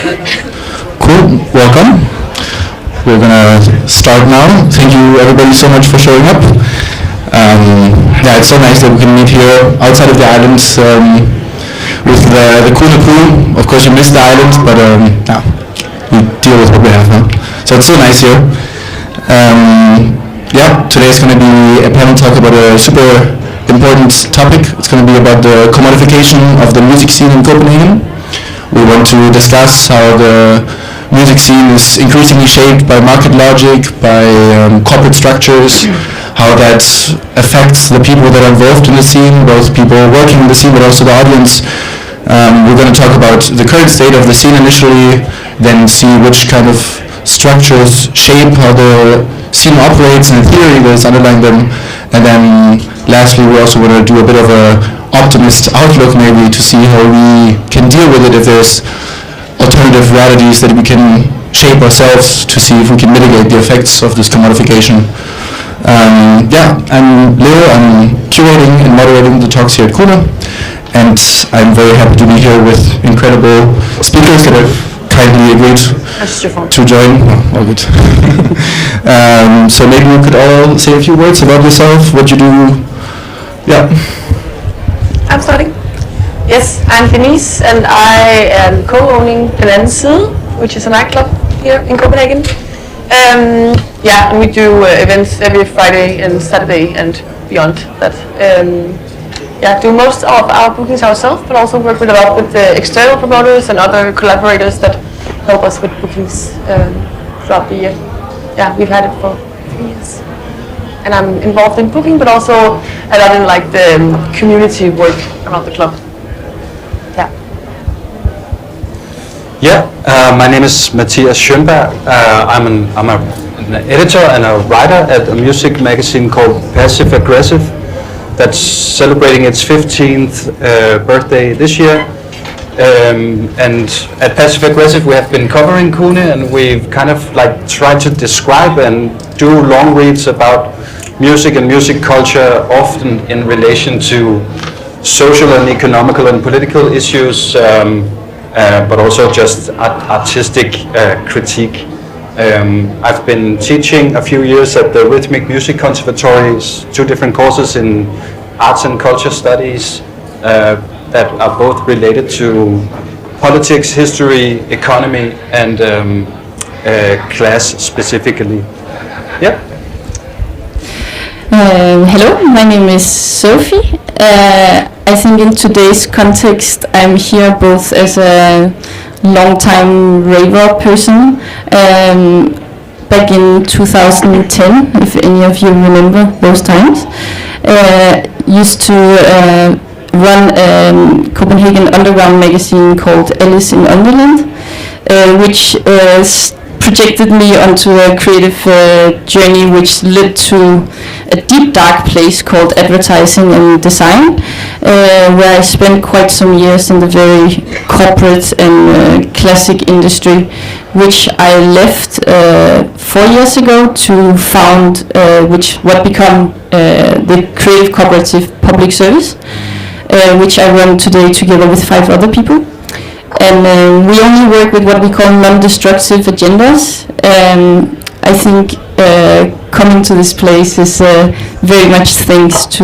Cool, welcome. We're gonna start now. Thank you everybody so much for showing up. Yeah, it's so nice that we can meet here outside of the islands with the Kuna crew. Of course you missed the island, but yeah, we deal with what we have now. So it's so nice here. Yeah, today is going to be a panel talk about a super important topic. It's going to be about the commodification of the music scene in Copenhagen. We want to discuss how the music scene is increasingly shaped by market logic, by corporate structures, how that affects the people that are involved in the scene, both people working in the scene but also the audience. We're going to talk about the current state of the scene initially, then see which kind of structures shape how the scene operates and the theory that is underlying them, and then lastly we also want to do a bit of a optimist outlook maybe to see how we can deal with it if there's alternative realities that we can shape ourselves to see if we can mitigate the effects of this commodification. Yeah, I'm Leo, I'm curating and moderating the talks here at Kuna, and I'm very happy to be here with incredible speakers that have kindly agreed to join. Oh, all good. So maybe we could all say a few words about yourself, what you do. Yeah. I'm starting. Yes, I'm Denise, and I am co-owning Panini, which is a nightclub here in Copenhagen. Yeah, and we do events every Friday and Saturday and beyond that. Yeah, do most of our bookings ourselves, but also work with a lot with external promoters and other collaborators that help us with bookings throughout the year. Yeah, we've had it for 3 years. And I'm involved in booking, but also a lot in like the community work around the club. Yeah. Yeah, my name is Mathias Schønberg. I'm an editor and a writer at a music magazine called Passive Aggressive that's celebrating its 15th birthday this year. And at Passive Aggressive we have been covering Kuna, and we've kind of like tried to describe and do long reads about music and music culture, often in relation to social and economical and political issues, but also just artistic critique. I've been teaching a few years at the Rhythmic Music Conservatories, 2 different courses in arts and culture studies that are both related to politics, history, economy, and class specifically. Yeah. Hello, my name is Sophie. I think in today's context I'm here both as a long-time raver person. Back in 2010, if any of you remember those times, used to run a Copenhagen underground magazine called Alice in Underland, which projected me onto a creative journey which led to a deep dark place called advertising and design, where I spent quite some years in the very corporate and classic industry, which I left 4 years ago to found what become the Creative Cooperative Public Service, which I run today together with 5 other people. And we only work with what we call non-destructive agendas. I think coming to this place is very much thanks to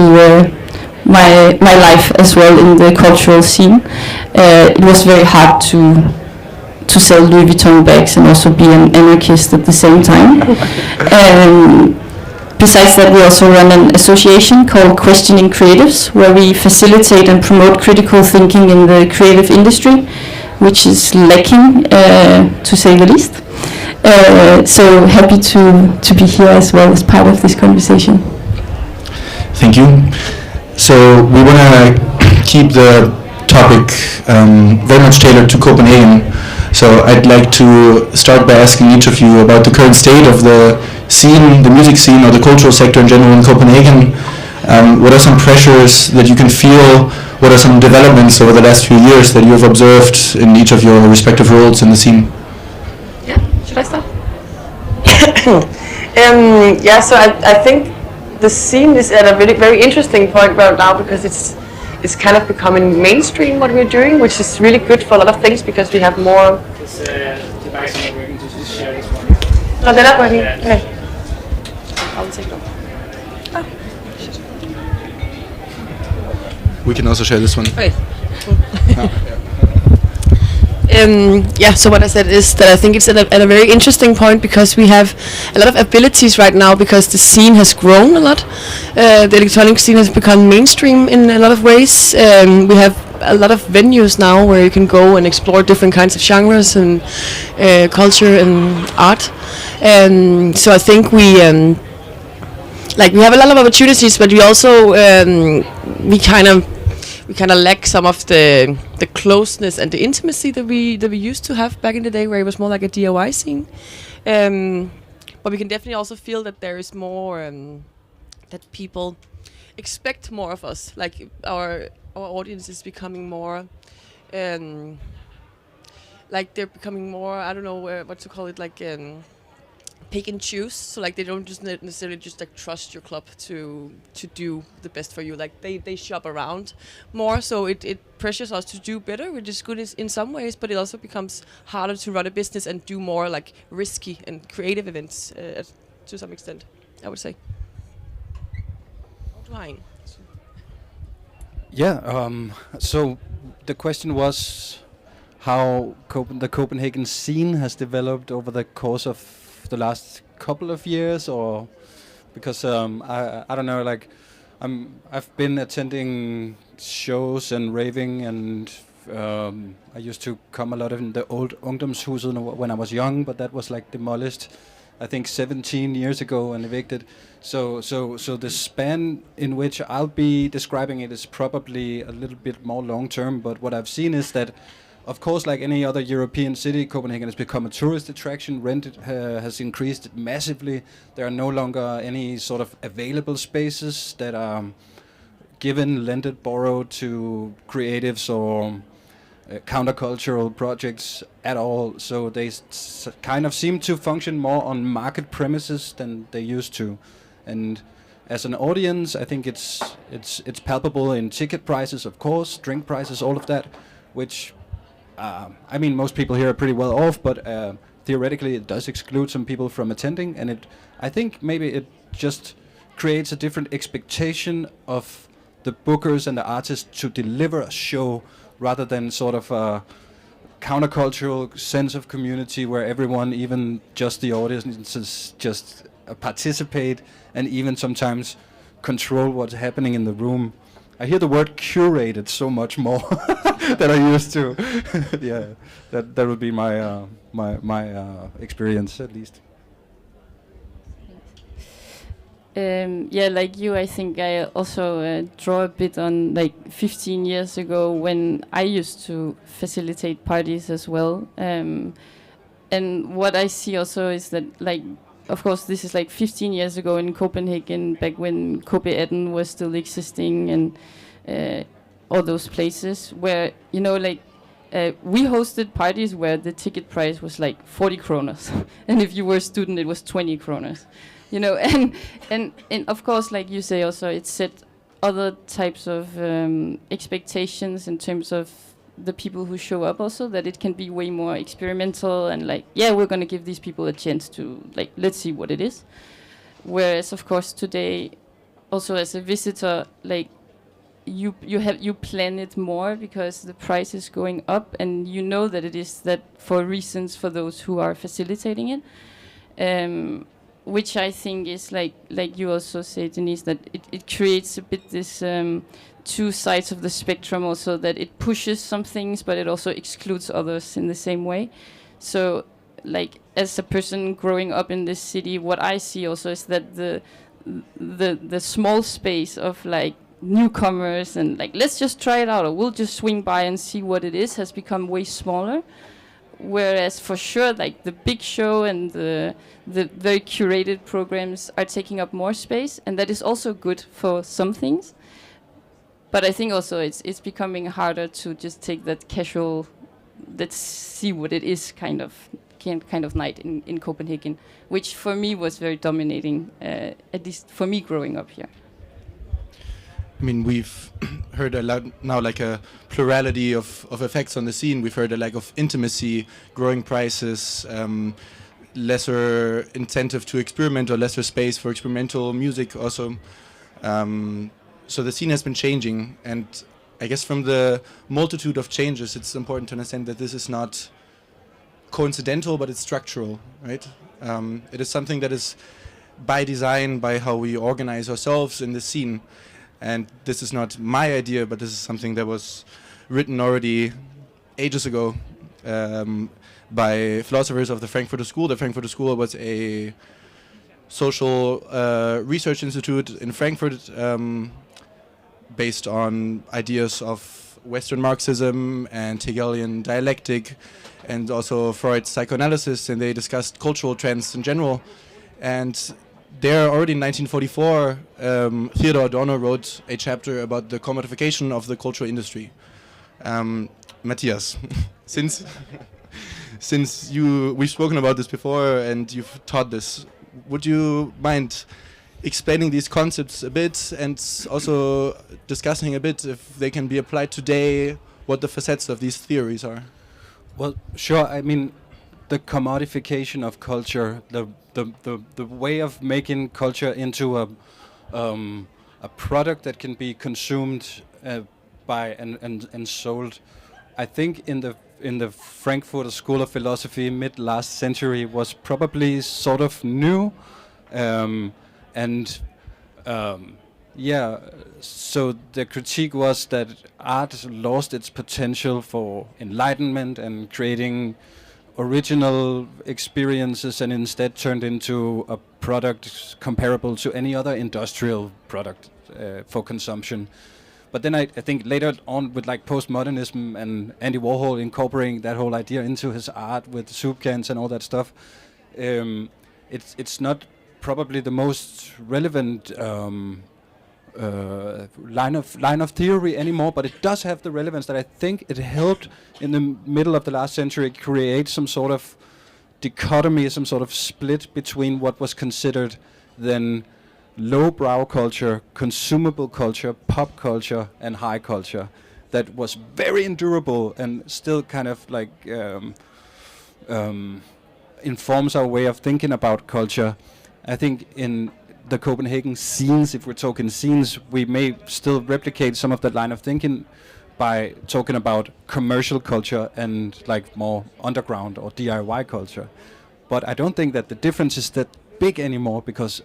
my life as well in the cultural scene. It was very hard to sell Louis Vuitton bags and also be an anarchist at the same time. Besides that, we also run an association called Questioning Creatives, where we facilitate and promote critical thinking in the creative industry, which is lacking, to say the least. So happy to be here as well as part of this conversation. Thank you. So we want to keep the topic very much tailored to Copenhagen. So I'd like to start by asking each of you about the current state of the scene, the music scene or the cultural sector in general in Copenhagen. What are some pressures that you can feel? What are some developments over the last few years that you have observed in each of your respective roles in the scene? Yeah, should I start? Yeah, so I think the scene is at a very, very interesting point right now because it's kind of becoming mainstream what we're doing, which is really good for a lot of things because we have more This device is not working to just share this one. No, they're not working. Okay. I'll take them. We can also share this one. Okay. So what I said is that I think it's at a very interesting point because we have a lot of abilities right now because the scene has grown a lot. The electronic scene has become mainstream in a lot of ways. We have a lot of venues now where you can go and explore different kinds of genres and culture and art. So I think we have a lot of opportunities, but we also we kind of lack some of the closeness and the intimacy that we used to have back in the day, where it was more like a DIY scene. But we can definitely also feel that there is more that people expect more of us. Like our audience is becoming more, like they're becoming more. I don't know what to call it. Like. Pick and choose, so like they don't just necessarily just like trust your club to do the best for you. Like they shop around more, so it pressures us to do better, which is good in some ways, but it also becomes harder to run a business and do more like risky and creative events to some extent, I would say. Yeah. So the question was how the Copenhagen scene has developed over the course of the last couple of years, or because I don't know, like I've been attending shows and raving, and I used to come a lot in the old Ungdomshuset when I was young, but that was like demolished, I think 17 years ago and evicted. So the span in which I'll be describing it is probably a little bit more long term, but what I've seen is that, of course, like any other European city, Copenhagen has become a tourist attraction. Rent has increased massively. There are no longer any sort of available spaces that are given, lended, borrowed to creatives or countercultural projects at all. So they kind of seem to function more on market premises than they used to. And as an audience, I think it's palpable in ticket prices, of course, drink prices, all of that, which... I mean, most people here are pretty well off, but theoretically it does exclude some people from attending, and I think maybe it just creates a different expectation of the bookers and the artists to deliver a show rather than sort of a countercultural sense of community where everyone, even just the audiences, just participate and even sometimes control what's happening in the room. I hear the word curated so much more than I used to. Yeah, that would be my experience, at least. Yeah, like you, I think I also draw a bit on like 15 years ago when I used to facilitate parties as well. And what I see also is that, like, of course, this is like 15 years ago in Copenhagen, back when Copenhagen was still existing, and all those places where, you know, like, we hosted parties where the ticket price was like 40 kroners. And if you were a student, it was 20 kroners. You know, and of course, like you say also, it set other types of expectations in terms of the people who show up also, that it can be way more experimental and like, yeah, we're going to give these people a chance to, like, let's see what it is. Whereas, of course, today, also as a visitor, like, you plan it more because the price is going up, and you know that it is that for reasons for those who are facilitating it. Which I think is like you also say, Denise, that it creates a bit this two sides of the spectrum also, that it pushes some things but it also excludes others in the same way. So like as a person growing up in this city, what I see also is that the small space of like newcomers and like, let's just try it out, or we'll just swing by and see what it is, has become way smaller. Whereas for sure, like the big show and the very curated programs are taking up more space, and that is also good for some things. But I think also it's becoming harder to just take that casual, let's see what it is kind of night in Copenhagen, which for me was very dominating, at least for me growing up here. mean, we've heard a lot now, like a plurality of effects on the scene. We've heard a lack of intimacy, growing prices, lesser incentive to experiment, or lesser space for experimental music also. So the scene has been changing, and I guess from the multitude of changes, it's important to understand that this is not coincidental, but it's structural, right? It is something that is by design, by how we organize ourselves in the scene. And this is not my idea, but this is something that was written already ages ago by philosophers of the Frankfurter School. The Frankfurter School was a social research institute in Frankfurt based on ideas of Western Marxism and Hegelian dialectic, and also Freud's psychoanalysis, and they discussed cultural trends in general. And there, already in 1944, Theodor Adorno wrote a chapter about the commodification of the cultural industry. Matthias, since we've spoken about this before and you've taught this, would you mind explaining these concepts a bit, and also discussing a bit if they can be applied today, what the facets of these theories are? Well, sure. I mean, the commodification of culture, the way of making culture into a product that can be consumed by and sold. I think in the Frankfurter School of Philosophy mid last century was probably sort of new, so the critique was that art lost its potential for enlightenment and creating original experiences, and instead turned into a product comparable to any other industrial product for consumption. But then I think later on, with like postmodernism and Andy Warhol incorporating that whole idea into his art with soup cans and all that stuff, it's not probably the most relevant line of theory anymore, but it does have the relevance that I think it helped in the middle of the last century create some sort of dichotomy, some sort of split between what was considered then lowbrow culture, consumable culture, pop culture, and high culture, that was very endurable and still kind of like informs our way of thinking about culture. I think in the Copenhagen scenes, if we're talking scenes, we may still replicate some of that line of thinking by talking about commercial culture and like more underground or DIY culture. But I don't think that the difference is that big anymore, because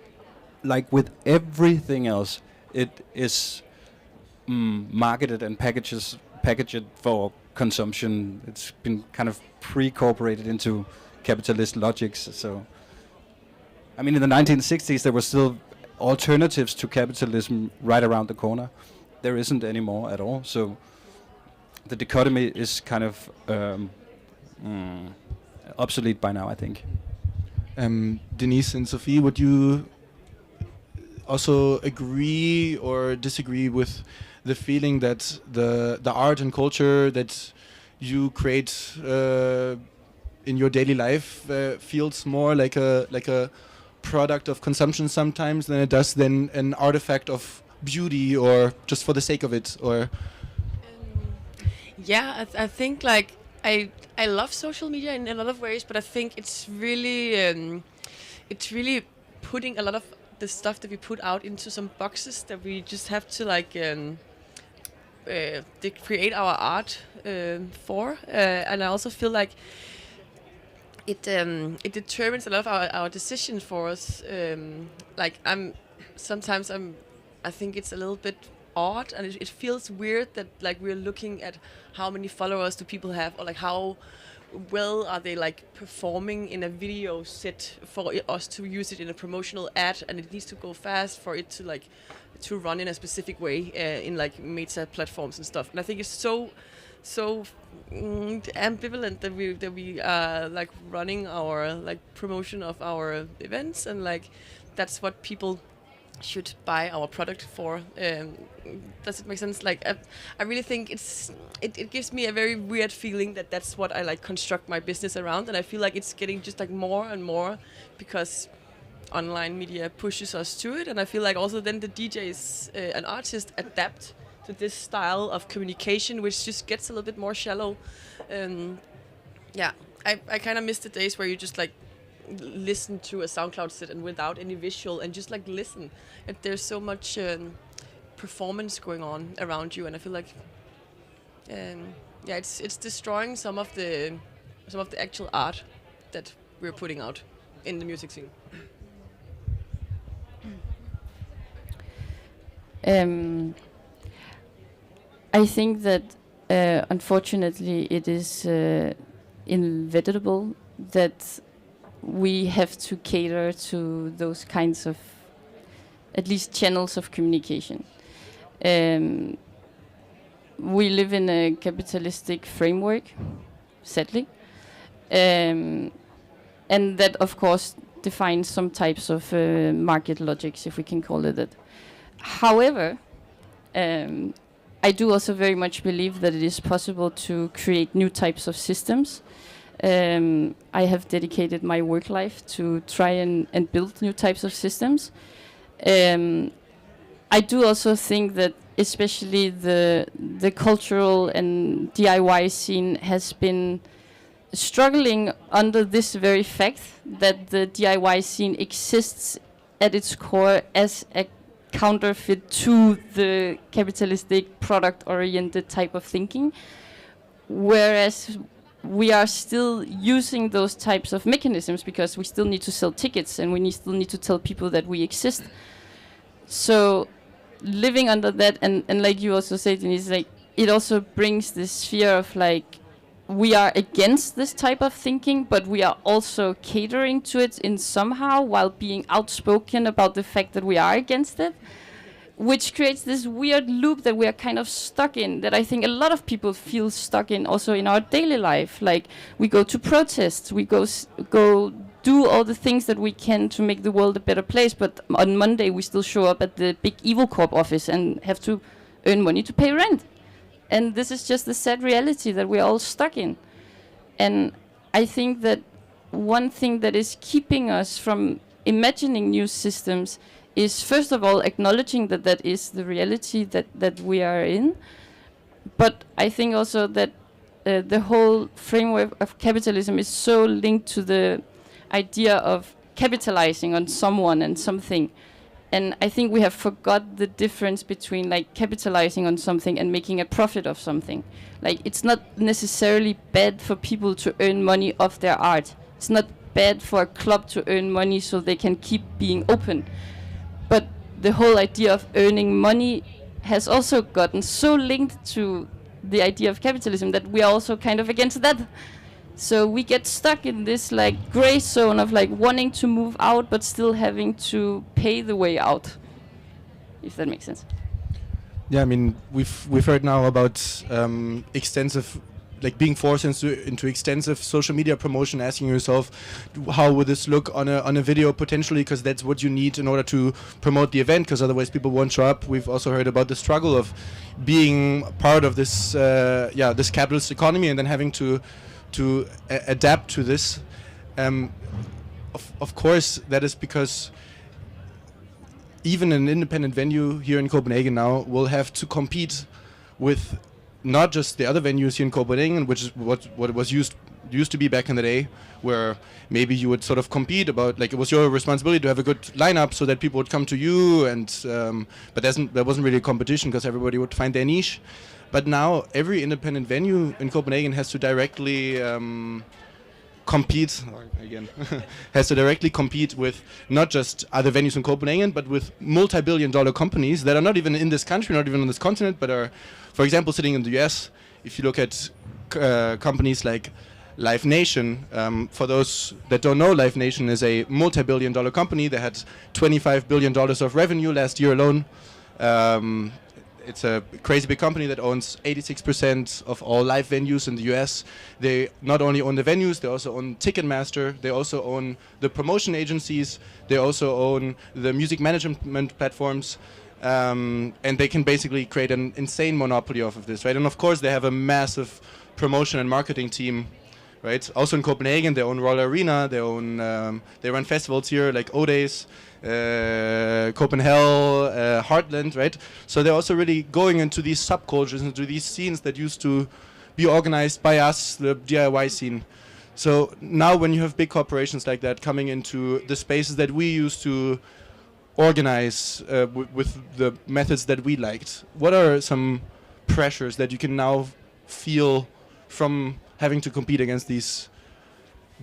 like with everything else, it is marketed and packaged for consumption. It's been kind of pre-corporated into capitalist logics. So I mean, in the 1960s, there were still alternatives to capitalism right around the corner. There isn't anymore at all. So the dichotomy is kind of obsolete by now, I think. Denise and Sophie, would you also agree or disagree with the feeling that the art and culture that you create in your daily life feels more like a product of consumption sometimes than it does then an artifact of beauty, or just for the sake of it? Or I think like I love social media in a lot of ways, but I think it's really putting a lot of the stuff that we put out into some boxes that we just have to like create our art for, and I also feel like it determines a lot of our decisions for us. I think it's a little bit odd, and it feels weird that like we're looking at how many followers do people have, or like how well are they like performing in a video set for us to use it in a promotional ad, and it needs to go fast for it to like to run in a specific way in like meta platforms and stuff. And I think it's so ambivalent that we are like running our like promotion of our events, and like that's what people should buy our product for. Does it make sense? Like I really think it gives me a very weird feeling that that's what I like construct my business around, and I feel like it's getting just like more and more, because online media pushes us to it, and I feel like also then the DJs and artists adapt to this style of communication, which just gets a little bit more shallow. I kind of miss the days where you just like listen to a SoundCloud set and without any visual and just like listen. And there's so much performance going on around you, and I feel like it's destroying some of the actual art that we're putting out in the music scene. I think that unfortunately it is inevitable that we have to cater to those kinds of, at least, channels of communication. We live in a capitalistic framework, sadly, and that of course defines some types of market logics, if we can call it that. However, I do also very much believe that it is possible to create new types of systems. I have dedicated my work life to try and build new types of systems. I do also think that especially the cultural and DIY scene has been struggling under this very fact that the DIY scene exists at its core as a counterfeit to the capitalistic product-oriented type of thinking, whereas we are still using those types of mechanisms because we still need to sell tickets and we still need to tell people that we exist. So living under that, and like you also said, Denise, like it also brings this fear of like we are against this type of thinking, but we are also catering to it in somehow while being outspoken about the fact that we are against it, which creates this weird loop that we are kind of stuck in, that I think a lot of people feel stuck in also in our daily life. Like we go to protests, we go do all the things that we can to make the world a better place, but on Monday we still show up at the big Evil Corp office and have to earn money to pay rent. And this is just the sad reality that we're all stuck in. And I think that one thing that is keeping us from imagining new systems is, first of all, acknowledging that that is the reality that we are in. But I think also that the whole framework of capitalism is so linked to the idea of capitalizing on someone and something. And I think we have forgot the difference between like capitalizing on something and making a profit of something. Like it's not necessarily bad for people to earn money off their art. It's not bad for a club to earn money so they can keep being open. But the whole idea of earning money has also gotten so linked to the idea of capitalism that we are also kind of against that. So we get stuck in this like gray zone of like wanting to move out but still having to pay the way out, if that makes sense. Yeah, I mean, we've heard now about extensive, like being forced into extensive social media promotion, asking yourself, how would this look on a video potentially, because that's what you need in order to promote the event, because otherwise people won't show up. We've also heard about the struggle of being part of this this capitalist economy and then having to adapt to this. Of course, that is because even an independent venue here in Copenhagen now will have to compete with not just the other venues here in Copenhagen, which is what it was used to be back in the day, where maybe you would sort of compete about, like, it was your responsibility to have a good lineup so that people would come to you, and but there wasn't really a competition because everybody would find their niche. But now every independent venue in Copenhagen has to directly compete with not just other venues in Copenhagen, but with multi-billion-dollar companies that are not even in this country, not even on this continent, but are, for example, sitting in the US. If you look at companies like Live Nation, for those that don't know, Live Nation is a multi-billion-dollar company that had $25 billion of revenue last year alone. It's a crazy big company that owns 86% of all live venues in the US. They not only own the venues, they also own Ticketmaster, they also own the promotion agencies, they also own the music management platforms, and they can basically create an insane monopoly off of this, right? And of course they have a massive promotion and marketing team right? Also in Copenhagen, they own Roller Arena, they run festivals here like Odays, Copenhagen, Heartland, right? So they're also really going into these subcultures, into these scenes that used to be organized by us, the DIY scene. So now when you have big corporations like that coming into the spaces that we used to organize with the methods that we liked, what are some pressures that you can now feel from having to compete against these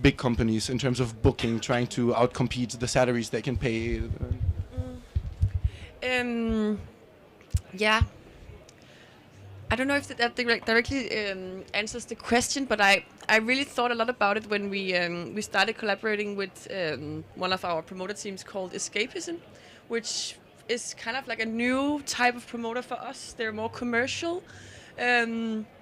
big companies in terms of booking, trying to outcompete the salaries they can pay? Yeah. I don't know if that directly answers the question, but I really thought a lot about it when we started collaborating with one of our promoter teams called Escapism, which is kind of like a new type of promoter for us. They're more commercial,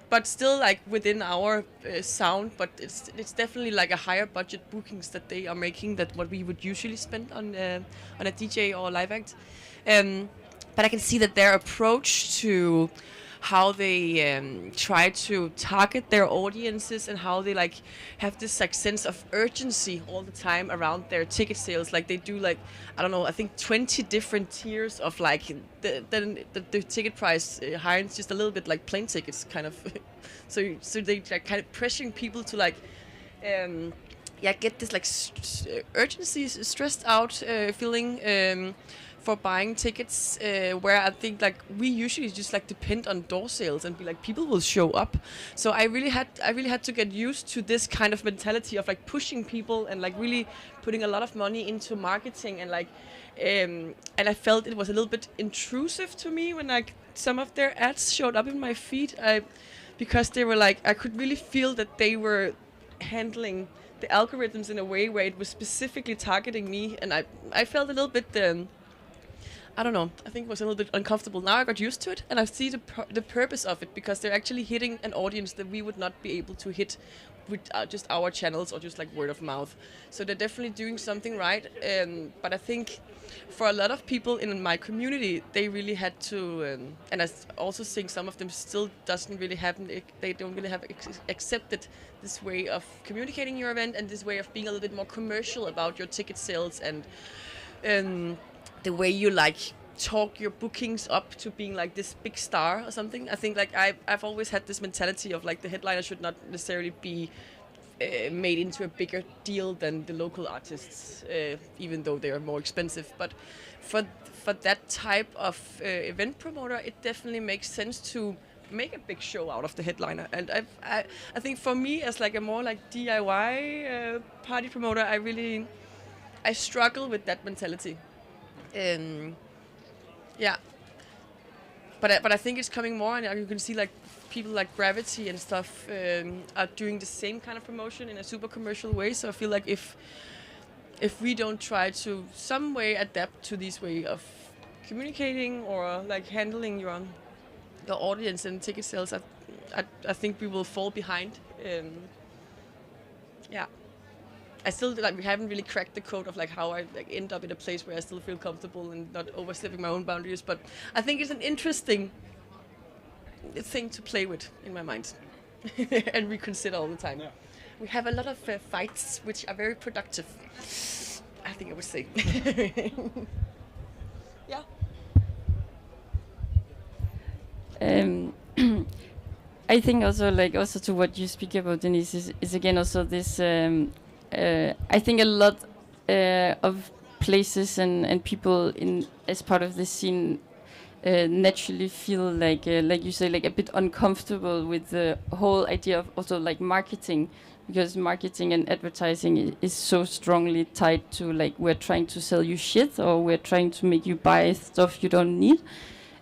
but still like within our sound. But it's definitely like a higher budget bookings that they are making than what we would usually spend on a DJ or live act. But I can see that their approach to how they try to target their audiences and how they like have this like sense of urgency all the time around their ticket sales. Like they do like, I don't know, I think 20 different tiers of like the ticket price higher. It's just a little bit like plane tickets kind of. so they like kind of pressuring people to like get this like urgency, stressed out feeling for buying tickets, where I think like we usually just like depend on door sales and be like people will show up. So I really had to get used to this kind of mentality of like pushing people and like really putting a lot of money into marketing and like and I felt it was a little bit intrusive to me when like some of their ads showed up in my feed. Because they were like, I could really feel that they were handling the algorithms in a way where it was specifically targeting me, and I felt a little bit I don't know, I think it was a little bit uncomfortable. Now I got used to it, and I see the purpose of it, because they're actually hitting an audience that we would not be able to hit with just our channels or just like word of mouth. So they're definitely doing something right. But I think for a lot of people in my community, they really had to, and I also think some of them still doesn't really have, they don't really have accepted this way of communicating your event and this way of being a little bit more commercial about your ticket sales and the way you like talk your bookings up to being like this big star or something. I think like I've always had this mentality of like the headliner should not necessarily be made into a bigger deal than the local artists, even though they are more expensive. But for that type of event promoter, it definitely makes sense to make a big show out of the headliner. And I think for me as like a more like DIY party promoter, I struggle with that mentality. But I think it's coming more, and you can see like people like Gravity and stuff are doing the same kind of promotion in a super commercial way. So I feel like if we don't try to some way adapt to this way of communicating or like handling your audience and ticket sales, I think we will fall behind. I still like we haven't really cracked the code of like how I like end up in a place where I still feel comfortable and not overstepping my own boundaries. But I think it's an interesting thing to play with in my mind and reconsider all the time. Yeah. We have a lot of fights which are very productive, I think I would say. Yeah. I think also to what you speak about, Denise, is again also this. I think a lot of places and people as part of this scene naturally feel like you say, like a bit uncomfortable with the whole idea of also like marketing, because marketing and advertising is so strongly tied to like we're trying to sell you shit or we're trying to make you buy stuff you don't need.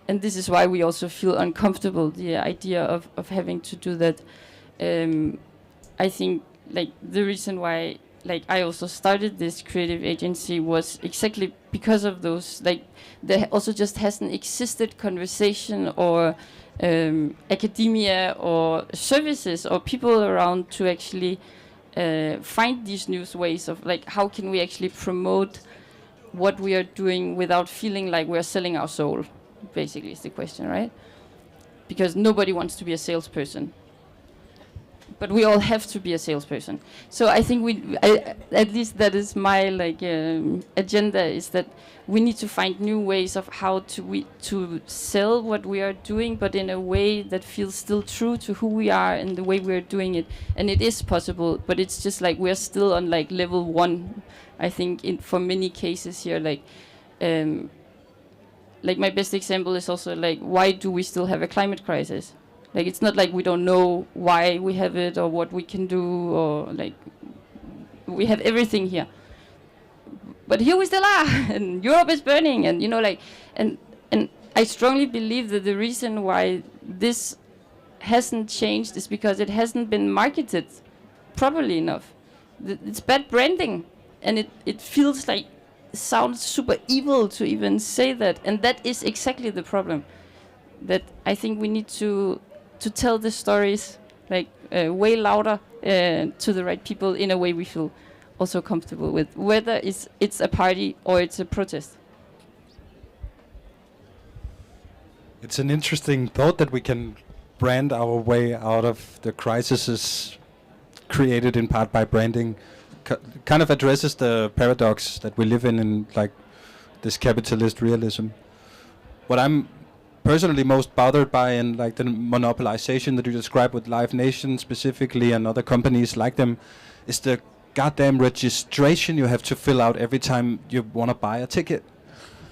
And this is why we also feel uncomfortable, the idea of having to do that. I think like the reason why like I also started this creative agency was exactly because of those, like there also just hasn't existed conversation or academia or services or people around to actually find these new ways of like how can we actually promote what we are doing without feeling like we're selling our soul, basically is the question, right? Because nobody wants to be a salesperson. but we all have to be a salesperson. So I think at least that is my agenda, is that we need to find new ways of how to sell what we are doing, but in a way that feels still true to who we are and the way we are doing it. And it is possible, but it's just like we're still on like level 1. I think for many cases here, like my best example is also like, why do we still have a climate crisis? Like, it's not like we don't know why we have it or what we can do, or like we have everything here. But here we still are, and Europe is burning, and and I strongly believe that the reason why this hasn't changed is because it hasn't been marketed properly enough. It's bad branding, and it feels like, sounds super evil to even say that, and that is exactly the problem. That I think we need to tell the stories like way louder to the right people in a way we feel also comfortable with, whether it's a party or it's a protest. It's an interesting thought that we can brand our way out of the crises created in part by branding. Kind of addresses the paradox that we live in like this capitalist realism. What I'm personally most bothered by, and like the monopolization that you describe with Live Nation specifically and other companies like them, is the goddamn registration you have to fill out every time you want to buy a ticket.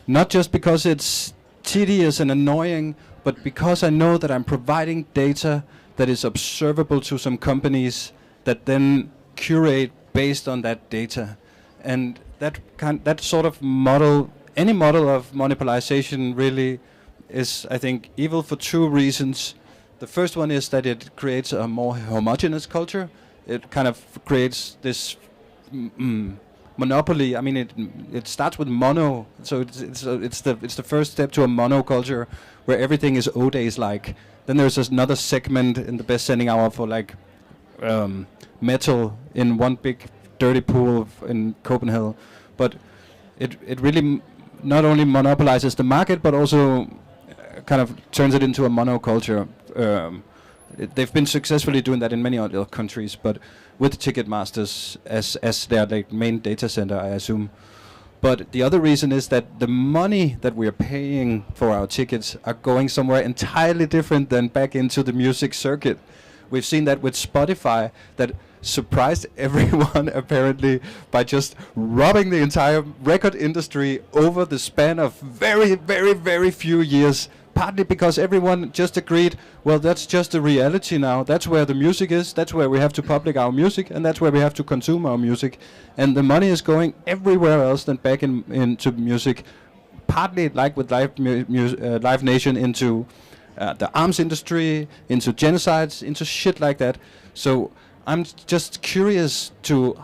Not just because it's tedious and annoying, but because I know that I'm providing data that is observable to some companies that then curate based on that data. And that sort of model, any model of monopolization really is, I think, evil for two reasons. The first one is that it creates a more homogeneous culture. It kind of creates this monopoly. I mean, it starts with mono, so it's the first step to a monoculture where everything is O-Days like. Then there's another segment in the best sending hour for like metal in one big dirty pool in Copenhagen. But it really not only monopolizes the market, but also kind of turns it into a monoculture. They've been successfully doing that in many other countries, but with Ticketmasters as their like main data center, I assume. But the other reason is that the money that we are paying for our tickets are going somewhere entirely different than back into the music circuit. We've seen that with Spotify, that surprised everyone apparently by just robbing the entire record industry over the span of very, very, very few years. Partly because everyone just agreed, well, that's just the reality now. That's where the music is. That's where we have to public our music, and that's where we have to consume our music. And the money is going everywhere else than back into music. Partly, like with Live Nation, into the arms industry, into genocides, into shit like that. So I'm just curious to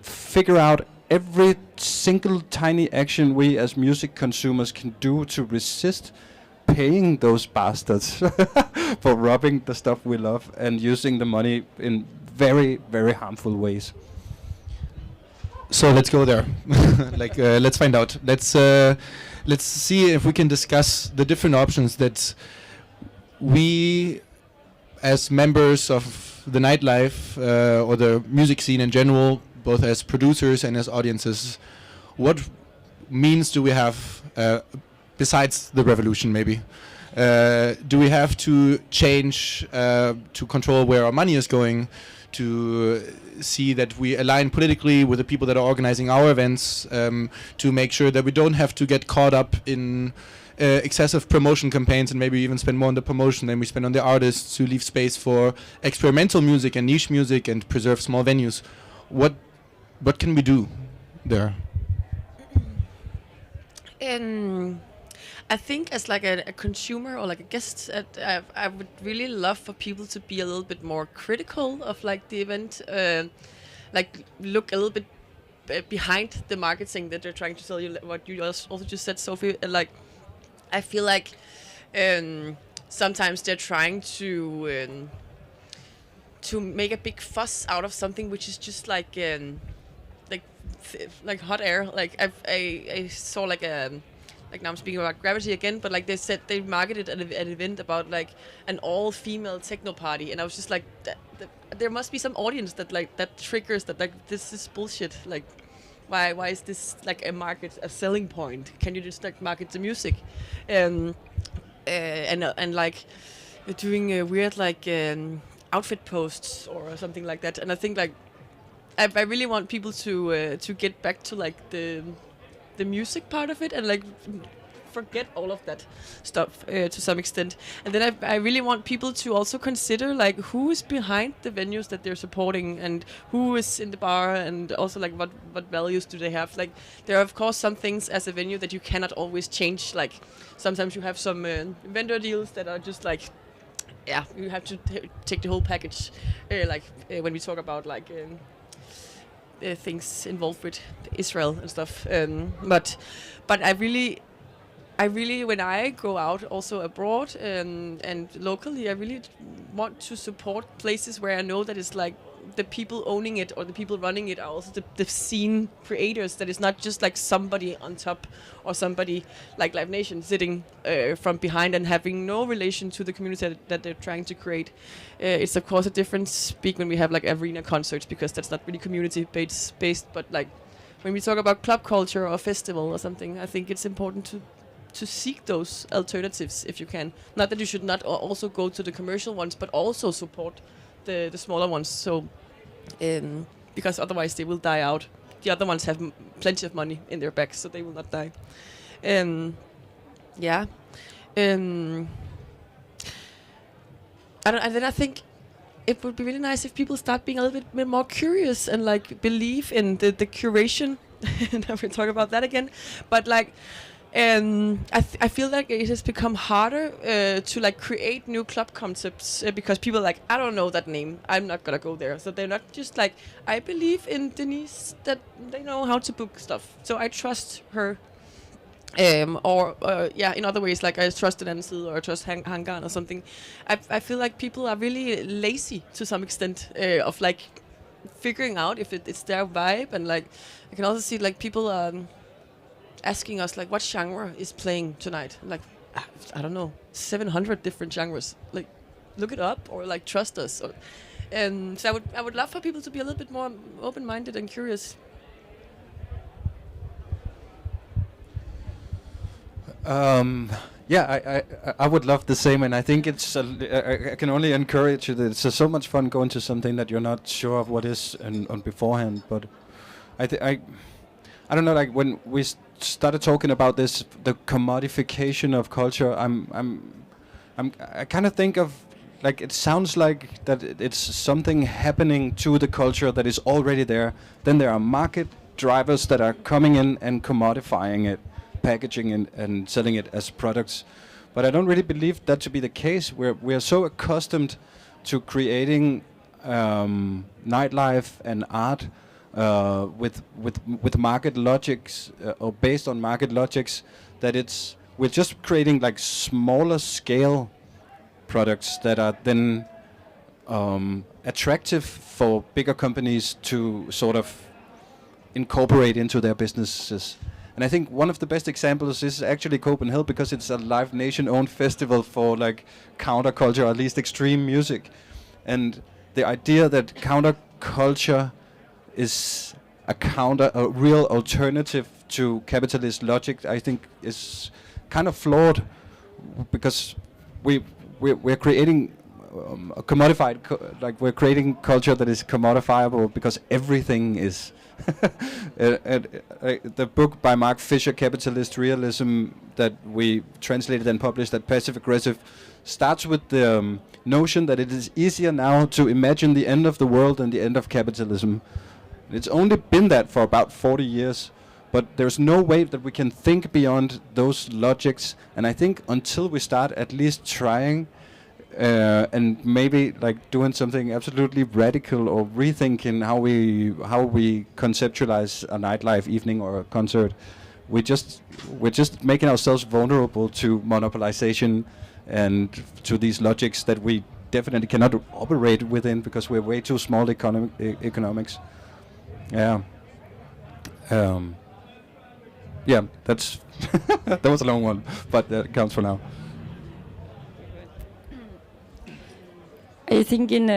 figure out every single tiny action we as music consumers can do to resist paying those bastards for robbing the stuff we love and using the money in very, very harmful ways. So let's go there. Let's find out. Let's see if we can discuss the different options that we, as members of the nightlife or the music scene in general, both as producers and as audiences, what means do we have besides the revolution, maybe? Do we have to change to control where our money is going, to see that we align politically with the people that are organizing our events, to make sure that we don't have to get caught up in excessive promotion campaigns and maybe even spend more on the promotion than we spend on the artists, to leave space for experimental music and niche music and preserve small venues? What can we do there? I think as like a consumer or like a guest, I would really love for people to be a little bit more critical of like the event, like look a little bit behind the marketing that they're trying to tell you. What you also just said, Sophie, like I feel like sometimes they're trying to make a big fuss out of something which is just like hot air. Like I saw like a like now I'm speaking about Gravity again, but like they said they marketed at an event about like an all-female techno party, and I was just like, there must be some audience that triggers that, like, this is bullshit. Like, why is this like a selling point? Can you just like market the music, and like doing weird like outfit posts or something like that? And I think like I really want people to get back to like the music part of it, and like forget all of that stuff to some extent. And then I really want people to also consider like who is behind the venues that they're supporting, and who is in the bar, and also like what values do they have. Like, there are of course some things as a venue that you cannot always change. Like, sometimes you have some vendor deals that are just like, yeah, you have to take the whole package. When we talk about like things involved with Israel and stuff. But I really, when I go out also abroad and locally, I really want to support places where I know that it's like the people owning it or the people running it are also the scene creators, that is not just like somebody on top or somebody like Live Nation sitting from behind and having no relation to the community that they're trying to create. It's of course a different speak when we have like arena concerts, because that's not really community based, but like when we talk about club culture or festival or something, I think it's important to seek those alternatives if you can. Not that you should not also go to the commercial ones, but also support the smaller ones. So, because otherwise they will die out. The other ones have plenty of money in their backs, so they will not die. Yeah. And then I think it would be really nice if people start being a little bit more curious and like believe in the curation. And we talk about that again, but like. I feel like it has become harder to like create new club concepts because people are like, I don't know that name, I'm not gonna go there. So they're not just like, I believe in Denise that they know how to book stuff, so I trust her. In other ways, like I trust Denise or I trust Hangar or something. I feel like people are really lazy to some extent of like figuring out if it's their vibe, and like I can also see like people asking us like what genre is playing tonight. I'm like, I don't know, 700 different genres. Like, look it up or like trust us. So I would love for people to be a little bit more open-minded and curious. I would love the same, and I think it's I can only encourage you that it's so much fun going to something that you're not sure of what is on beforehand. But I don't know, like when we started talking about this, the commodification of culture, I kind of think of like, it sounds like that it's something happening to the culture that is already there. Then there are market drivers that are coming in and commodifying it, packaging and selling it as products. But I don't really believe that to be the case. We're so accustomed to creating nightlife and art with market logics or based on market logics, that we're just creating like smaller scale products that are then attractive for bigger companies to sort of incorporate into their businesses. And I think one of the best examples is actually Copenhagen, because it's a Live Nation owned festival for like counterculture, or at least extreme music. And the idea that counterculture is a real alternative to capitalist logic, I think is kind of flawed, because we're creating a commodified, we're creating culture that is commodifiable because everything is. The book by Mark Fisher, Capitalist Realism, that we translated and published at Passive Aggressive, starts with the notion that it is easier now to imagine the end of the world than the end of capitalism. It's only been that for about 40 years, but there's no way that we can think beyond those logics. And I think until we start at least trying and maybe like doing something absolutely radical or rethinking how we conceptualize a nightlife evening or a concert, we're just making ourselves vulnerable to monopolization and to these logics that we definitely cannot operate within because we're way too small economics. Yeah. Yeah, that's that was a long one, but that counts for now. I think in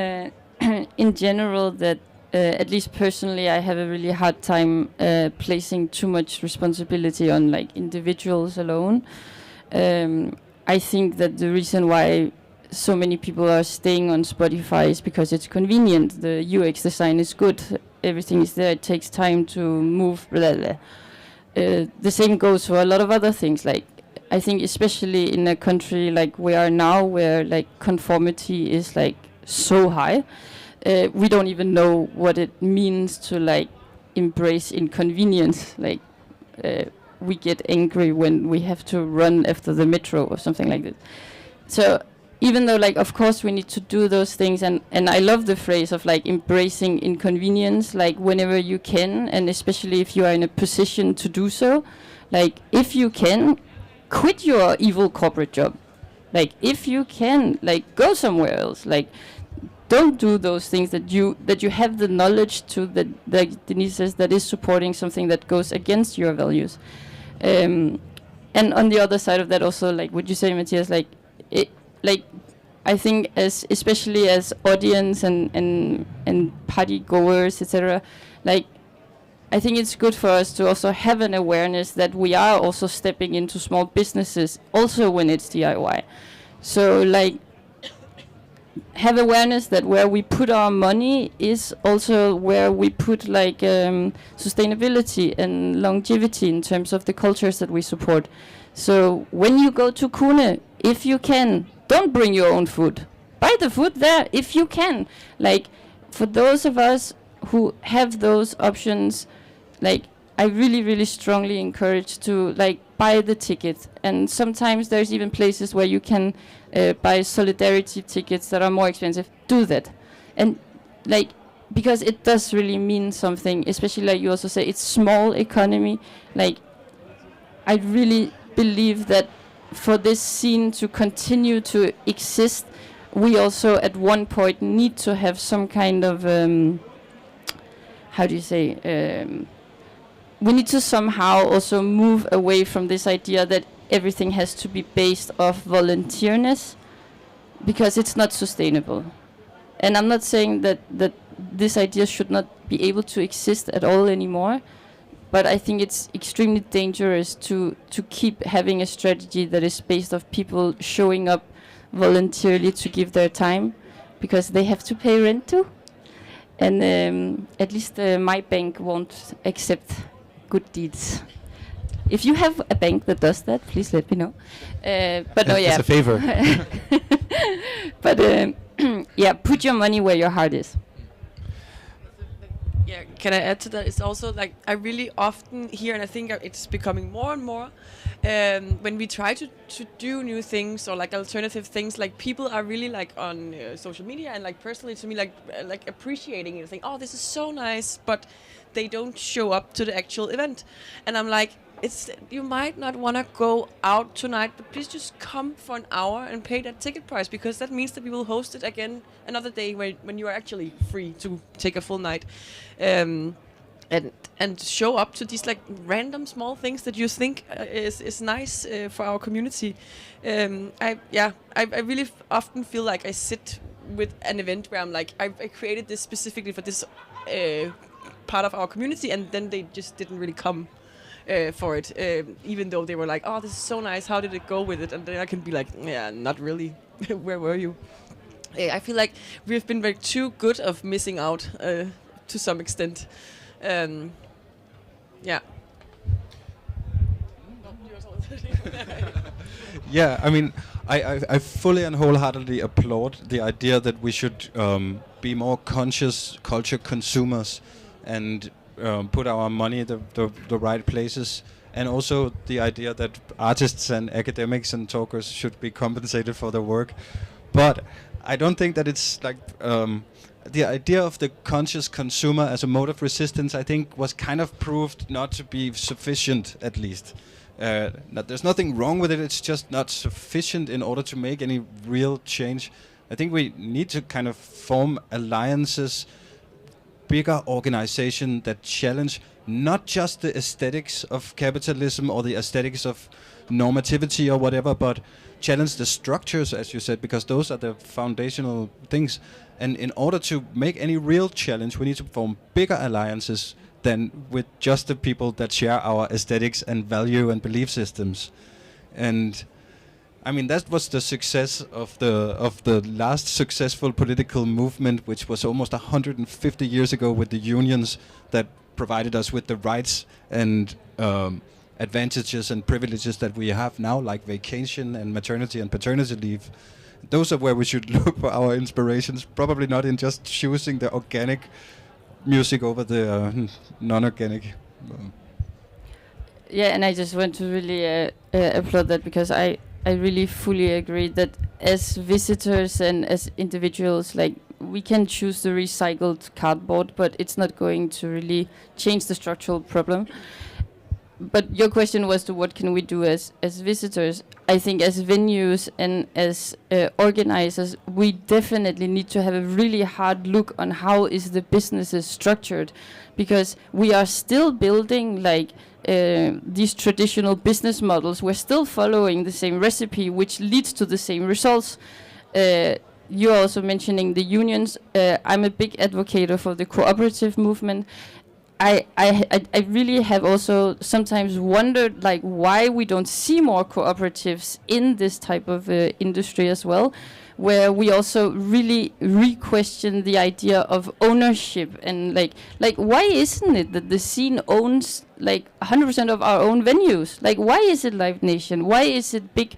in general that at least personally I have a really hard time placing too much responsibility on like individuals alone. I think that the reason why so many people are staying on Spotify is because it's convenient. The UX design is good. Everything is there. It takes time to move. Blah, blah. The same goes for a lot of other things. Like I think especially in a country like we are now, where like conformity is like so high, we don't even know what it means to like embrace inconvenience. Like we get angry when we have to run after the metro or something like that. So even though like of course we need to do those things, and I love the phrase of like embracing inconvenience, like whenever you can, and especially if you are in a position to do so, like if you can, quit your evil corporate job. Like if you can, like go somewhere else. Like don't do those things that you have the knowledge to, that like Denise says, that is supporting something that goes against your values. And on the other side of that also, like would you say, Mathias, like it, like I think as especially as audience and party goers, etc., like I think it's good for us to also have an awareness that we are also stepping into small businesses also when it's DIY. So like have awareness that where we put our money is also where we put like sustainability and longevity in terms of the cultures that we support. So when you go to Kune, if you can, don't bring your own food. Buy the food there if you can. Like for those of us who have those options, like I really, really strongly encourage to like buy the ticket. And sometimes there's even places where you can buy solidarity tickets that are more expensive. Do that. And like, because it does really mean something, especially like you also say, it's small economy. Like I really believe that for this scene to continue to exist, we also at one point need to have some kind of how do you say, we need to somehow also move away from this idea that everything has to be based off volunteerness, because it's not sustainable. And I'm not saying that this idea should not be able to exist at all anymore, but I think it's extremely dangerous to keep having a strategy that is based off people showing up voluntarily to give their time, because they have to pay rent too. And at least my bank won't accept good deeds. If you have a bank that does that, please let me know. But no, yeah. It's a favor. But yeah, put your money where your heart is. Yeah, can I add to that? It's also like I really often hear, and I think it's becoming more and more, when we try to do new things or like alternative things, like people are really like on social media and like personally to me like appreciating it, saying, oh, this is so nice, but they don't show up to the actual event. And I'm like, it's, you might not want to go out tonight, but please just come for an hour and pay that ticket price, because that means that we will host it again another day when you are actually free to take a full night, and show up to these like random small things that you think is nice for our community. I really often feel like I sit with an event where I'm like, I created this specifically for this part of our community, and then they just didn't really come for it, even though they were like, oh, this is so nice, how did it go with it? And then I can be like, yeah, not really. Where were you? I feel like we've been very too good of missing out to some extent. Yeah. Yeah, I mean, I fully and wholeheartedly applaud the idea that we should be more conscious culture consumers and put our money the right places, and also the idea that artists and academics and talkers should be compensated for their work. But I don't think that it's like the idea of the conscious consumer as a mode of resistance, I think, was kind of proved not to be sufficient, at least. There's nothing wrong with it, it's just not sufficient in order to make any real change. I think we need to kind of form alliances bigger organization that challenge not just the aesthetics of capitalism or the aesthetics of normativity or whatever, but challenge the structures, as you said, because those are the foundational things. And in order to make any real challenge, we need to form bigger alliances than with just the people that share our aesthetics and value and belief systems. And I mean, that was the success of the last successful political movement, which was almost 150 years ago, with the unions that provided us with the rights and advantages and privileges that we have now, like vacation and maternity and paternity leave. Those are where we should look for our inspirations, probably not in just choosing the organic music over the non-organic. Yeah, and I just want to really applaud that, because I really fully agree that as visitors and as individuals, like, we can choose the recycled cardboard, but it's not going to really change the structural problem. But your question was to what can we do as visitors. I think as venues and as organizers, we definitely need to have a really hard look on how is the businesses structured, because we are still building like these traditional business models. We're still following the same recipe, which leads to the same results. You're also mentioning the unions. I'm a big advocate for the cooperative movement. I really have also sometimes wondered like why we don't see more cooperatives in this type of industry as well, where we also really re-question the idea of ownership, and like why isn't it that the scene owns like 100% of our own venues? Like, why is it Live Nation? Why is it big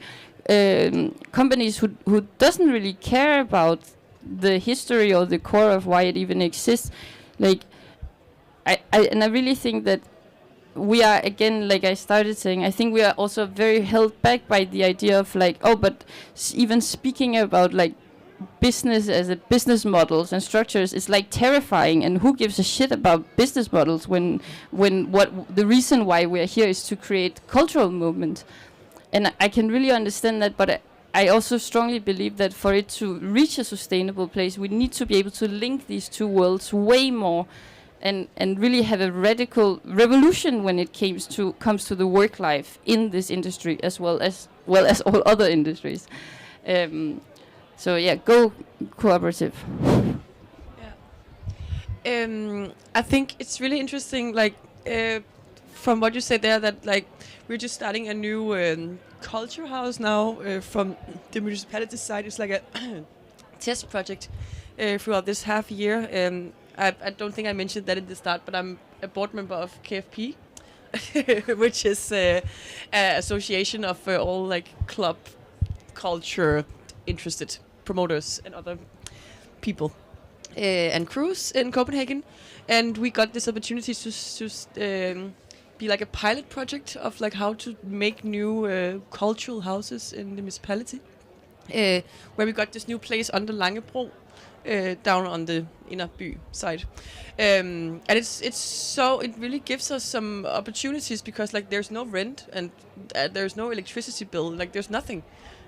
companies who doesn't really care about the history or the core of why it even exists? Like, I really think that we are, again, like I started saying, I think we are also very held back by the idea of like, oh, but even speaking about like business as a business models and structures is like terrifying, and who gives a shit about business models when what the reason why we are here is to create cultural movement. And I can really understand that, but I also strongly believe that for it to reach a sustainable place, we need to be able to link these two worlds way more. And really have a radical revolution when it comes to the work life in this industry as well as all other industries. So yeah, go cooperative. Yeah. I think it's really interesting, like from what you said there, that like we're just starting a new culture house now from the municipality side. It's like a test project throughout this half year. I don't think I mentioned that at the start, but I'm a board member of KFP, which is an association of all like club culture interested promoters and other people and crews in Copenhagen. And we got this opportunity to be like a pilot project of like how to make new cultural houses in the municipality, where we got this new place under Langebro, down on the inner by side, and it really gives us some opportunities, because like there's no rent and there's no electricity bill, like there's nothing.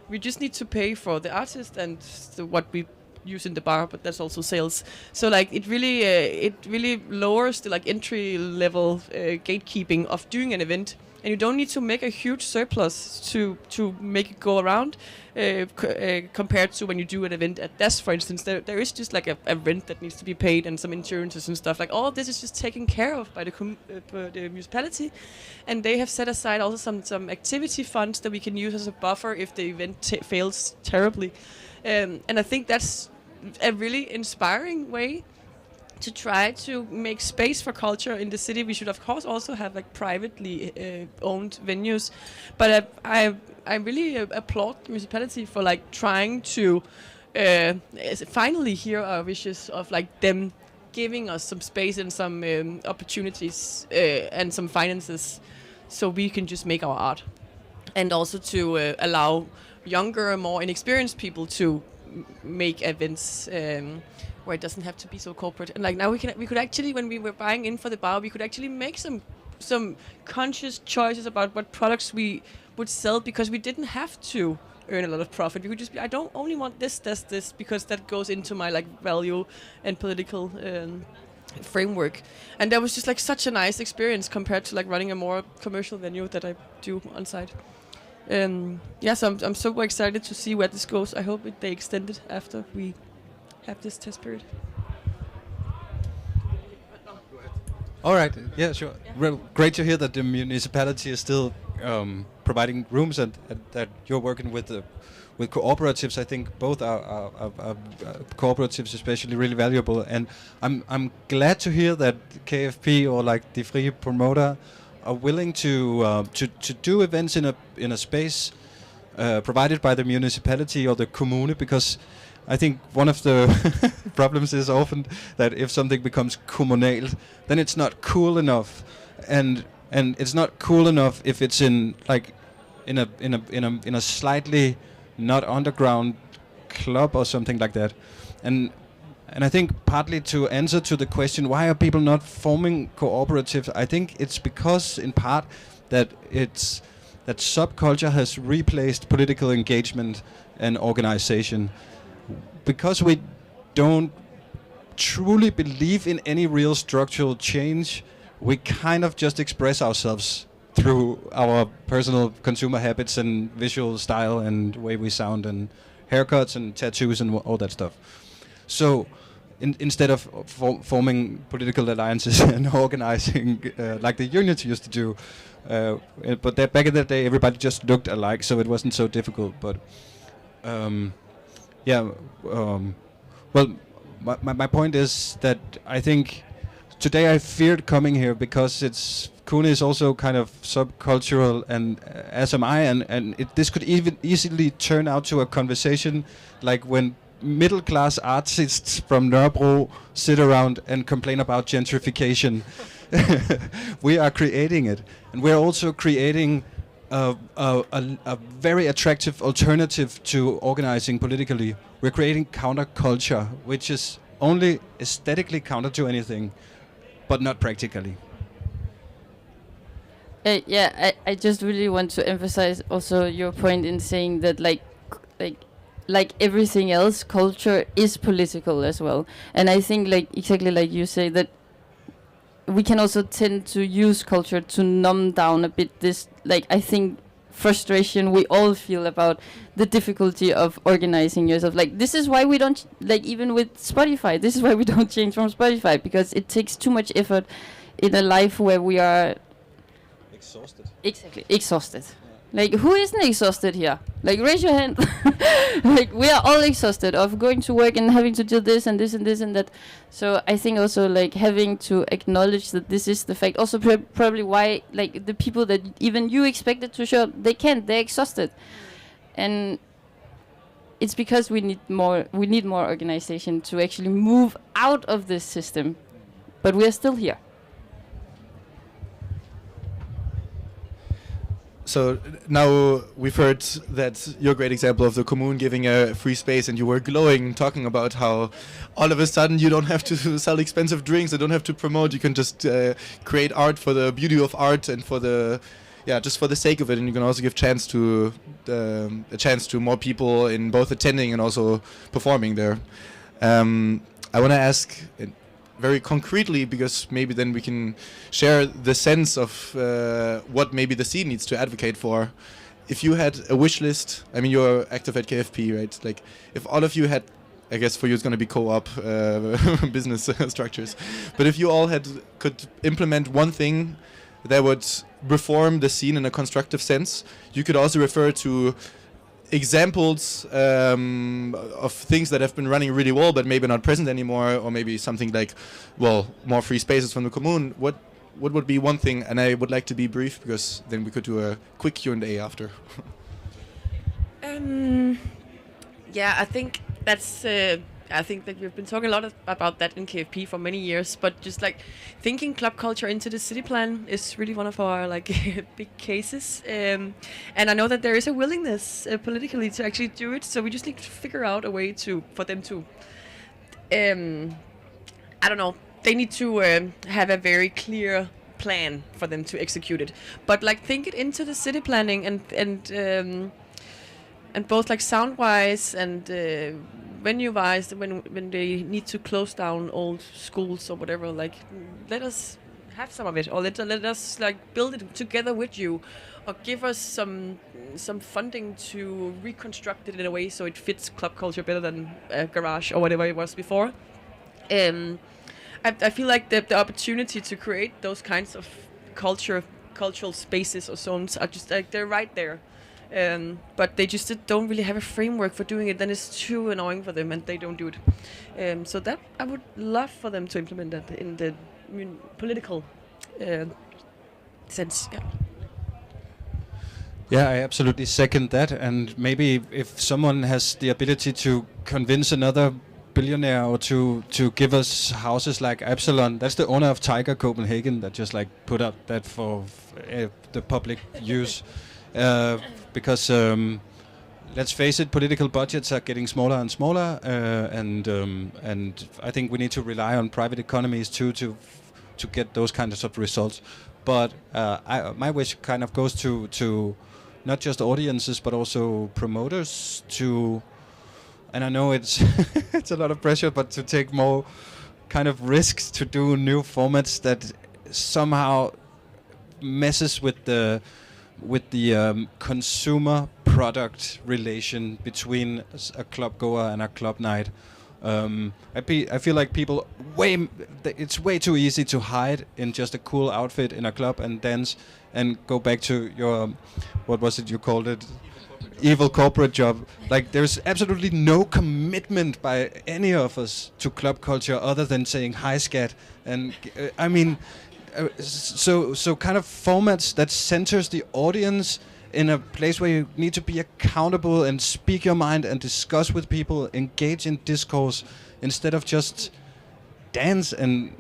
We just need to pay for the artist and what we use in the bar, but that's also sales. So like it really lowers the like entry level gatekeeping of doing an event. And you don't need to make a huge surplus to make it go around, compared to when you do an event at DAS, for instance. There is just like a rent that needs to be paid and some insurances and stuff. Like all of this is just taken care of by the municipality, and they have set aside also some activity funds that we can use as a buffer if the event fails terribly. And I think that's a really inspiring way to try to make space for culture in the city. We should of course also have like privately owned venues, but I really applaud the municipality for like trying to finally hear our wishes of like them giving us some space and some opportunities and some finances, so we can just make our art, and also to allow younger, more inexperienced people to make events where it doesn't have to be so corporate. And like now we could actually, when we were buying in for the bar, we could actually make some conscious choices about what products we would sell, because we didn't have to earn a lot of profit. We could just be, I don't only want this, because that goes into my like value and political framework, and that was just like such a nice experience compared to like running a more commercial venue that I do on site. So I'm super excited to see where this goes. I hope they extend it after we have this test period. All right. Yeah, sure. Well, great to hear that the municipality is still providing rooms and that you're working with cooperatives. I think both are cooperatives especially really valuable. And I'm glad to hear that KFP or like the Frie Promoter are willing to do events in a space provided by the municipality or the kommune, because I think one of the problems is often that if something becomes kommunal, then it's not cool enough, and it's not cool enough if it's in a slightly not underground club or something like that, and I think partly to answer to the question why are people not forming cooperatives, I think it's because in part that subculture has replaced political engagement and organization. Because we don't truly believe in any real structural change, we kind of just express ourselves through our personal consumer habits and visual style and way we sound and haircuts and tattoos and all that stuff. So instead of forming political alliances and organizing like the unions used to do, but back in the day everybody just looked alike, so it wasn't so difficult. But well, my point is that I think today I feared coming here because Kune is also kind of subcultural, and as am I, and this could even easily turn out to a conversation like when middle class artists from Nørrebro sit around and complain about gentrification. We are creating it, and we're also creating a very attractive alternative to organizing politically. We're creating counterculture, which is only aesthetically counter to anything, but not practically. I just really want to emphasize also your point in saying that like everything else, culture is political as well. And I think exactly like you say that we can also tend to use culture to numb down a bit this, I think, frustration we all feel about the difficulty of organizing yourself. This is why we don't, even with Spotify, this is why we don't change from Spotify, because it takes too much effort in a life where we are exhausted. Exactly, exhausted. Who isn't exhausted here? Raise your hand. We are all exhausted of going to work and having to do this and this and this and that. So I think also having to acknowledge that this is the fact. Also probably why the people that even you expected to show up, they can't. They're exhausted, and it's because we need more. We need more organization to actually move out of this system. But we are still here. So now we've heard that you're a great example of the commune giving a free space, and you were glowing, talking about how all of a sudden you don't have to sell expensive drinks, you don't have to promote, you can just create art for the beauty of art and for the, just for the sake of it, and you can also give a chance to more people in both attending and also performing there. I want to ask very concretely, because maybe then we can share the sense of what maybe the scene needs to advocate for. If you had a wish list, I mean, you're active at KFP, right? If all of you had, I guess for you it's going to be co-op business structures, but if you all could implement one thing that would reform the scene in a constructive sense, you could also refer to examples of things that have been running really well but maybe not present anymore, or maybe something more free spaces from the commune. What would be one thing? And I would like to be brief, because then we could do a quick Q&A after. I think that's I think that we've been talking a lot about that in KFP for many years, but just thinking club culture into the city plan is really one of our big cases. And I know that there is a willingness politically to actually do it, so we just need to figure out a way for them to, I don't know, they need to have a very clear plan for them to execute it. But think it into the city planning and and both like sound wise and venue wise, when they need to close down old schools or whatever, like let us have some of it, or let us like build it together with you, or give us some funding to reconstruct it in a way so it fits club culture better than a garage or whatever it was before. I feel like the opportunity to create those kinds of cultural spaces or zones are just like they're right there. But they just don't really have a framework for doing it. Then it's too annoying for them, and they don't do it. So that I would love for them to implement that in the political sense. Yeah. Yeah, I absolutely second that. And maybe if someone has the ability to convince another billionaire or to give us houses like Absalon, that's the owner of Tiger Copenhagen that just like put up that for the public use. Because let's face it, political budgets are getting smaller and smaller, and I think we need to rely on private economies too to get those kinds of results. But my wish kind of goes to not just audiences but also promoters to, and I know it's it's a lot of pressure, but to take more kind of risks to do new formats that somehow messes with the consumer product relation between a club goer and a club night. I feel like people it's way too easy to hide in just a cool outfit in a club and dance and go back to your, what was it you called it? Evil corporate job. Like there's absolutely no commitment by any of us to club culture other than saying hi scat, and I mean, so kind of formats that centers the audience in a place where you need to be accountable and speak your mind and discuss with people, engage in discourse instead of just dance and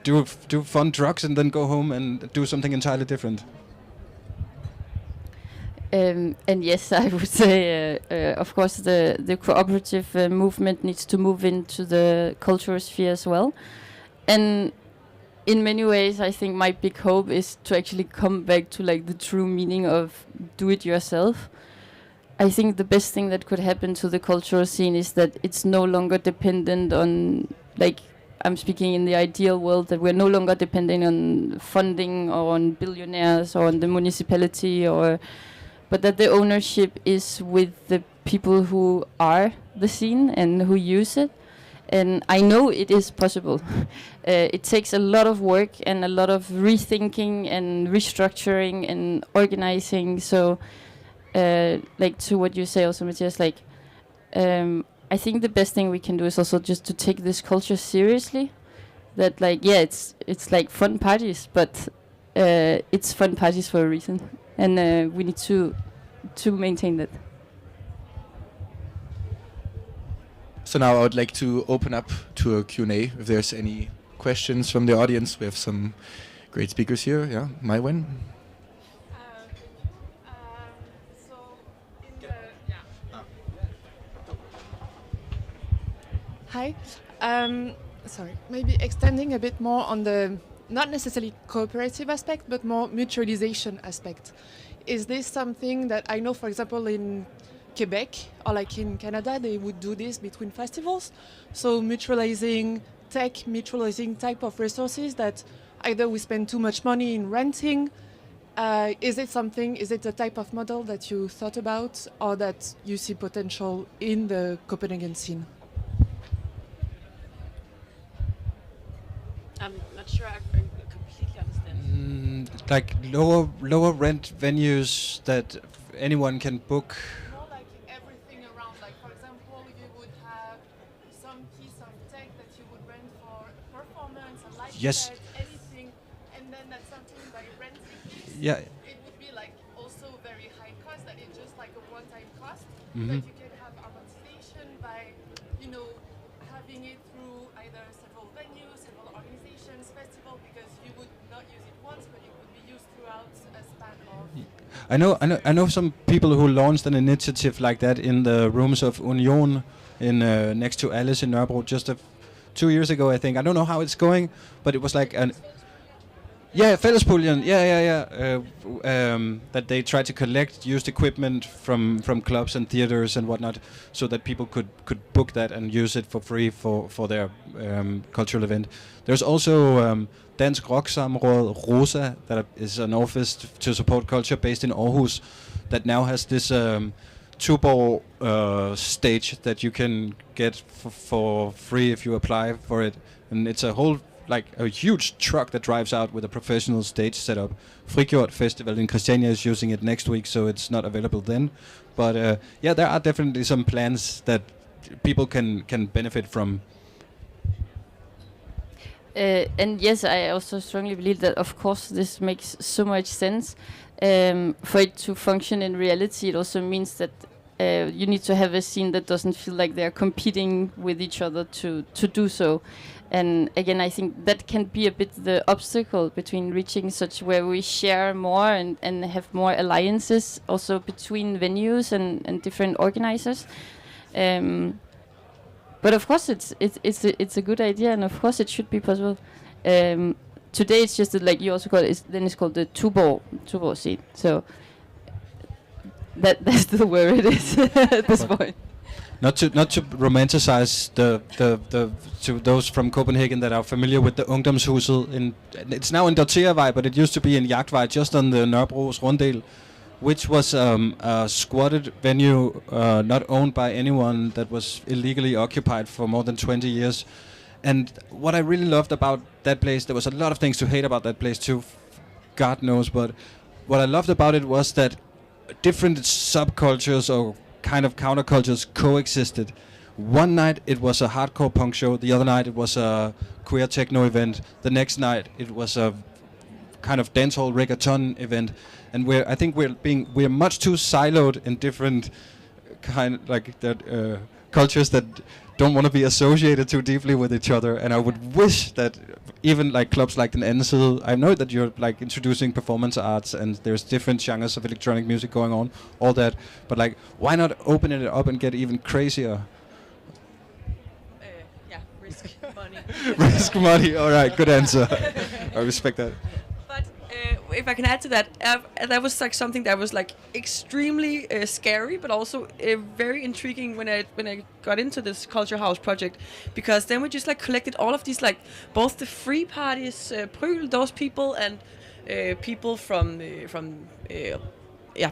do fun drugs and then go home and do something entirely different. And yes, I would say, of course, the cooperative movement needs to move into the cultural sphere as well. And in many ways, I think my big hope is to actually come back to like the true meaning of do it yourself. I think the best thing that could happen to the cultural scene is that it's no longer dependent on, like, I'm speaking in the ideal world, that we're no longer depending on funding or on billionaires or on the municipality, but that the ownership is with the people who are the scene and who use it. And I know it is possible. It takes a lot of work and a lot of rethinking and restructuring and organizing. So, like to what you say also, Mathias, like, I think the best thing we can do is also just to take this culture seriously. That like, yeah, it's like fun parties, but it's fun parties for a reason. And we need to maintain that. So now I would like to open up to a Q&A. If there's any questions from the audience, we have some great speakers here. Yeah, Maiwen. Hi. Sorry. Maybe extending a bit more on the not necessarily cooperative aspect, but more mutualization aspect. Is this something that I know, for example, in Quebec or like in Canada, they would do this between festivals? So mutualizing tech, mutualizing type of resources that either we spend too much money in renting. Is it a type of model that you thought about or that you see potential in the Copenhagen scene? I'm not sure I completely understand. Like lower rent venues that anyone can book. More like everything around. Like for example, you would have some piece of tech that you would rent for a performance, a live Yes. set, anything, and then that's something by renting this. Yeah. It would be like also very high cost. That it's just like a one-time cost. Mhm. But you can have amortization by, having it through either several venues, several organizations, festival, because you would not use it once, but it would be used throughout a span of. I know some people who launched an initiative like that in the rooms of Union in next to Alice in Nørrebro just 2 years ago, I think. I don't know how it's going, but it was like Yeah, fællespuljen. Yeah. That they try to collect used equipment from clubs and theaters and whatnot, so that people could book that and use it for free for their cultural event. There's also Dansk Rock Samråd Rosa, that is an office to support culture based in Aarhus, that now has this Tuborg stage that you can get for free if you apply for it, and it's a whole a huge truck that drives out with a professional stage setup. Frigjort Festival in Christiania is using it next week, so it's not available then. But there are definitely some plans that people can benefit from. And yes, I also strongly believe that, of course, this makes so much sense. For it to function in reality, it also means that you need to have a scene that doesn't feel like they're competing with each other to do so. And again, I think that can be a bit the obstacle between reaching such where we share more and have more alliances also between venues and different organizers. But of course, it's a good idea, and of course it should be possible. Today it's just like you also call it. It's called the Tuborg scene. So that's the where it is at this point. Not to romanticize the to those from Copenhagen that are familiar with the Ungdomshuset. It's now in Dortheavej, but it used to be in Jagtvej, just on the Nørrebro's Runddel, which was a squatted venue, not owned by anyone, that was illegally occupied for more than 20 years. And what I really loved about that place, there was a lot of things to hate about that place too, God knows, but what I loved about it was that different subcultures or kind of countercultures coexisted. One night it was a hardcore punk show, the other night it was a queer techno event, the next night it was a kind of dancehall reggaeton event, and I think we're much too siloed in different cultures that don't want to be associated too deeply with each other. And I would wish that even clubs like Den Anden Side, I know that you're introducing performance arts and there's different genres of electronic music going on, all that, but why not open it up and get even crazier? Risk money. Risk money. All right, good answer. I respect that. But if I can add to that, that was something that was extremely scary, but also very intriguing when I got into this Culture House project, because then we just collected all of these both the free parties, Pryl, those people, and people from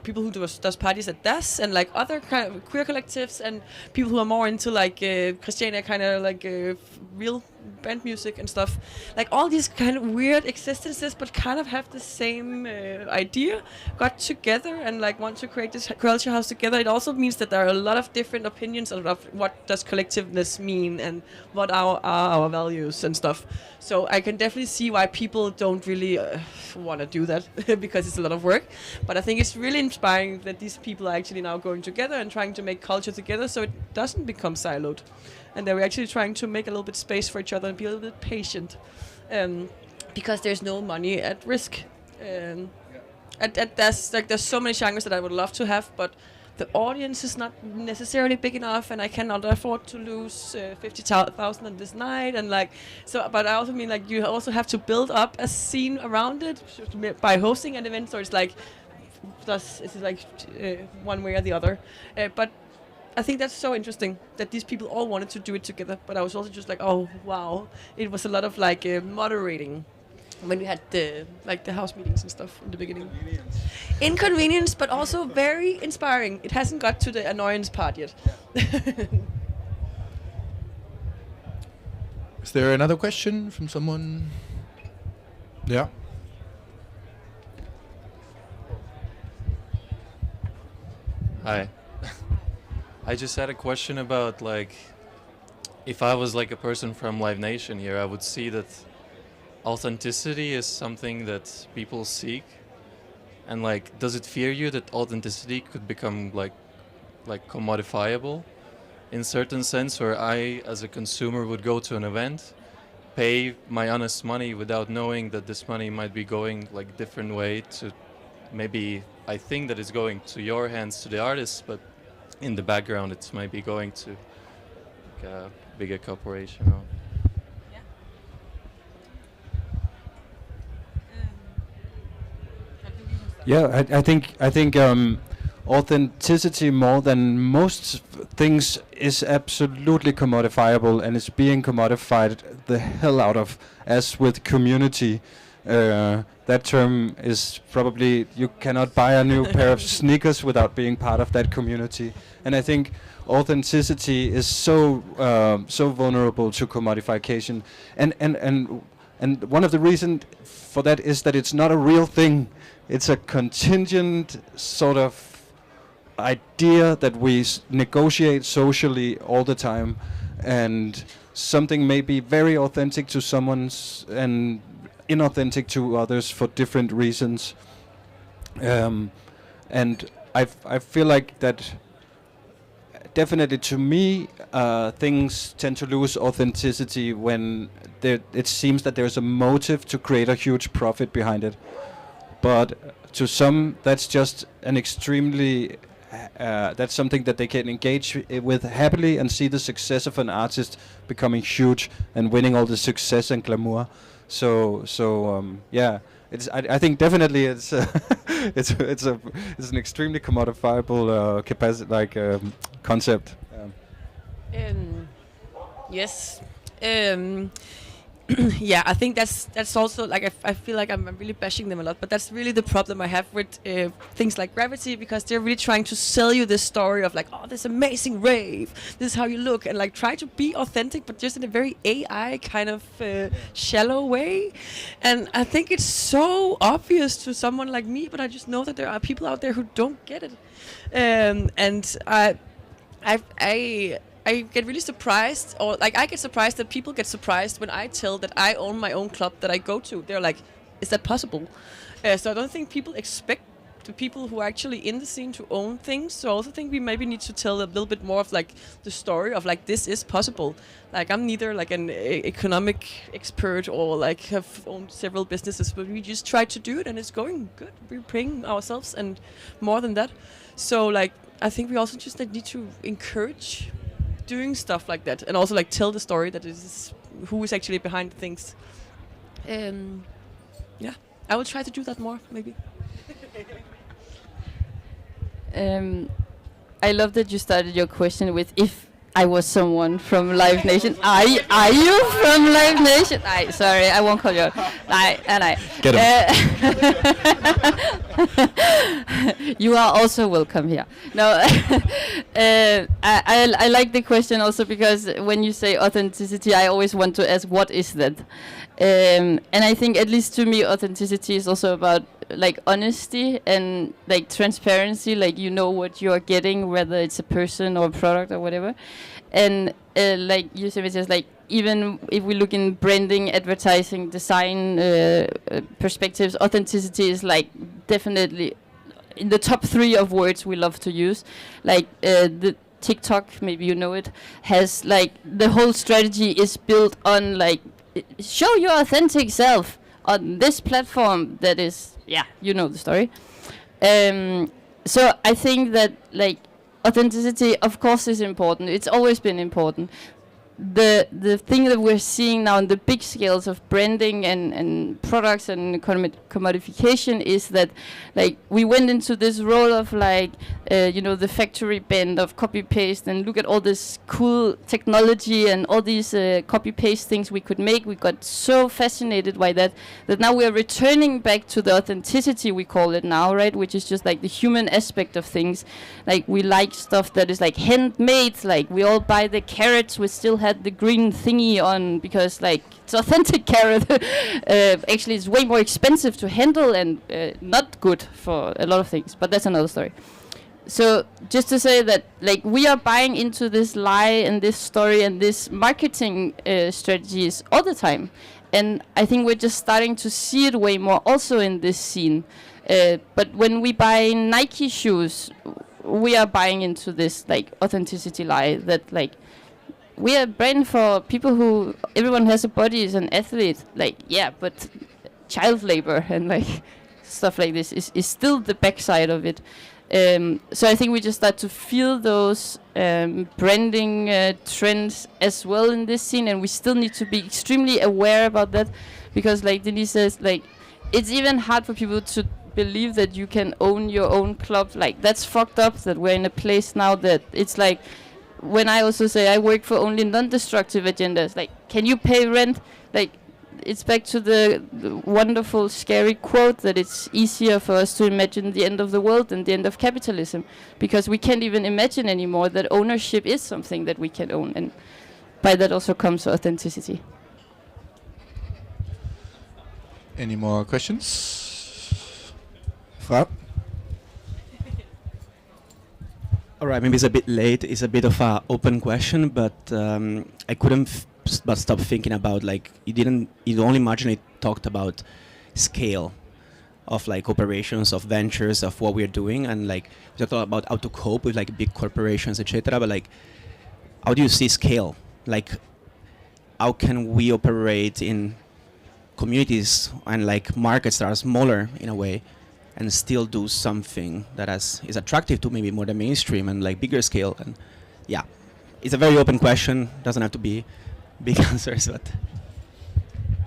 people who does parties at Das, and other kind of queer collectives, and people who are more into Christiania kind of real band music and stuff. All these kind of weird existences, but kind of have the same idea, got together and want to create this culture house together. It also means that there are a lot of different opinions of what does collectiveness mean and what are our values and stuff. So I can definitely see why people don't really want to do that because it's a lot of work. But I think it's really inspiring that these people are actually now going together and trying to make culture together, so it doesn't become siloed, and they're actually trying to make a little bit space for each other and be a little bit patient, because there's no money at risk. There's so many genres that I would love to have, but the audience is not necessarily big enough, and I cannot afford to lose 50,000 on this night, and so. But I also mean you also have to build up a scene around it by hosting an event. So it's one way or the other, but I think that's so interesting that these people all wanted to do it together. But I was also just oh wow, it was a lot of moderating when we had the house meetings and stuff in the beginning. Inconvenience, but also very inspiring. It hasn't got to the annoyance part yet. Yeah. Is there another question from someone? Yeah. Hi. I just had a question about if I was a person from Live Nation here, I would see that authenticity is something that people seek, and does it fear you that authenticity could become commodifiable in certain sense, where I as a consumer would go to an event, pay my honest money without knowing that this money might be going different way to, maybe I think that it's going to your hands, to the artists, but in the background it's maybe going to a bigger corporation. Yeah, I think authenticity more than most things is absolutely commodifiable, and it's being commodified the hell out of. As with community, that term is probably, you cannot buy a new pair of sneakers without being part of that community. And I think authenticity is so vulnerable to commodification, and one of the reasons for that is that it's not a real thing. It's a contingent sort of idea that we negotiate socially all the time, and something may be very authentic to someone's and inauthentic to others for different reasons. And I feel like that definitely to me things tend to lose authenticity when it seems that there's a motive to create a huge profit behind it. But to some, that's just an extremely that's something that they can engage with happily and see the success of an artist becoming huge and winning all the success and glamour. Yeah, I think definitely it's it's an extremely commodifiable concept. Yes. Yeah, I think that's also like I feel like I'm really bashing them a lot, but that's really the problem I have with things like Gravity, because they're really trying to sell you this story of like, oh, this amazing rave, this is how you look, and like try to be authentic, but just in a very AI kind of shallow way. And I think it's so obvious to someone like me, but I just know that there are people out there who don't get it, and I get really surprised, or like I get surprised that people get surprised when I tell that I own my own club that I go to. They're like, is that possible? So I don't think people expect the people who are actually in the scene to own things. So I also think we maybe need to tell a little bit more of like the story of like, this is possible. Like I'm neither like an economic expert or like have owned several businesses, but we just try to do it and it's going good. We're paying ourselves and more than that. So like, I think we also just like, need to encourage doing stuff like that, and also like tell the story that is who is actually behind things. Yeah, I will try to do that more, maybe. I love that you started your question with if I was someone from Live Nation. Are you from Live Nation? Sorry, I won't call you out. Get You are also welcome here. No, I like the question also because when you say authenticity, I always want to ask, what is that? And I think, at least to me, authenticity is also about like honesty and like transparency, like you know what you are getting, whether it's a person or a product or whatever. And like you said, it's just like, even if we look in branding, advertising, design perspectives, authenticity is like definitely in the top 3 of words we love to use. Like the TikTok, maybe you know it, has like the whole strategy is built on like show your authentic self on this platform that is, yeah, you know the story. So I think that like authenticity, of course, is important. It's always been important. The thing that we're seeing now in the big scales of branding and products and commodification is that like we went into this role of like you know, the factory bend of copy paste, and look at all this cool technology and all these copy paste things we could make. We got so fascinated by that now we are returning back to the authenticity, we call it now, right, which is just like the human aspect of things. Like we like stuff that is like handmade, like we all buy the carrots, we still had the green thingy on because like it's authentic carrot. Actually it's way more expensive to handle and not good for a lot of things, but that's another story. So just to say that like we are buying into this lie and this story and this marketing strategies all the time, and I think we're just starting to see it way more also in this scene. But when we buy Nike shoes, we are buying into this like authenticity lie that like we are brand for people who, everyone has a body, is an athlete, like, yeah, but child labor and like stuff like this is still the backside of it. So I think we just start to feel those branding trends as well in this scene, and we still need to be extremely aware about that, because like Denise says, like it's even hard for people to believe that you can own your own club. Like, that's fucked up that we're in a place now that it's like, when I also say I work for only non-destructive agendas, like, can you pay rent? Like, it's back to the wonderful, scary quote that it's easier for us to imagine the end of the world than the end of capitalism, because we can't even imagine anymore that ownership is something that we can own, and by that also comes authenticity. Any more questions? Frau? All right, maybe it's a bit late. It's a bit of an open question, but I couldn't but stop thinking about, like, you only marginally talked about scale of like operations, of ventures, of what we're doing, and like we talked about how to cope with like big corporations, etc. But like, how do you see scale? Like, how can we operate in communities and like markets that are smaller in a way, and still do something that is attractive to maybe more the mainstream and like bigger scale? And yeah, it's a very open question. Doesn't have to be big answers, but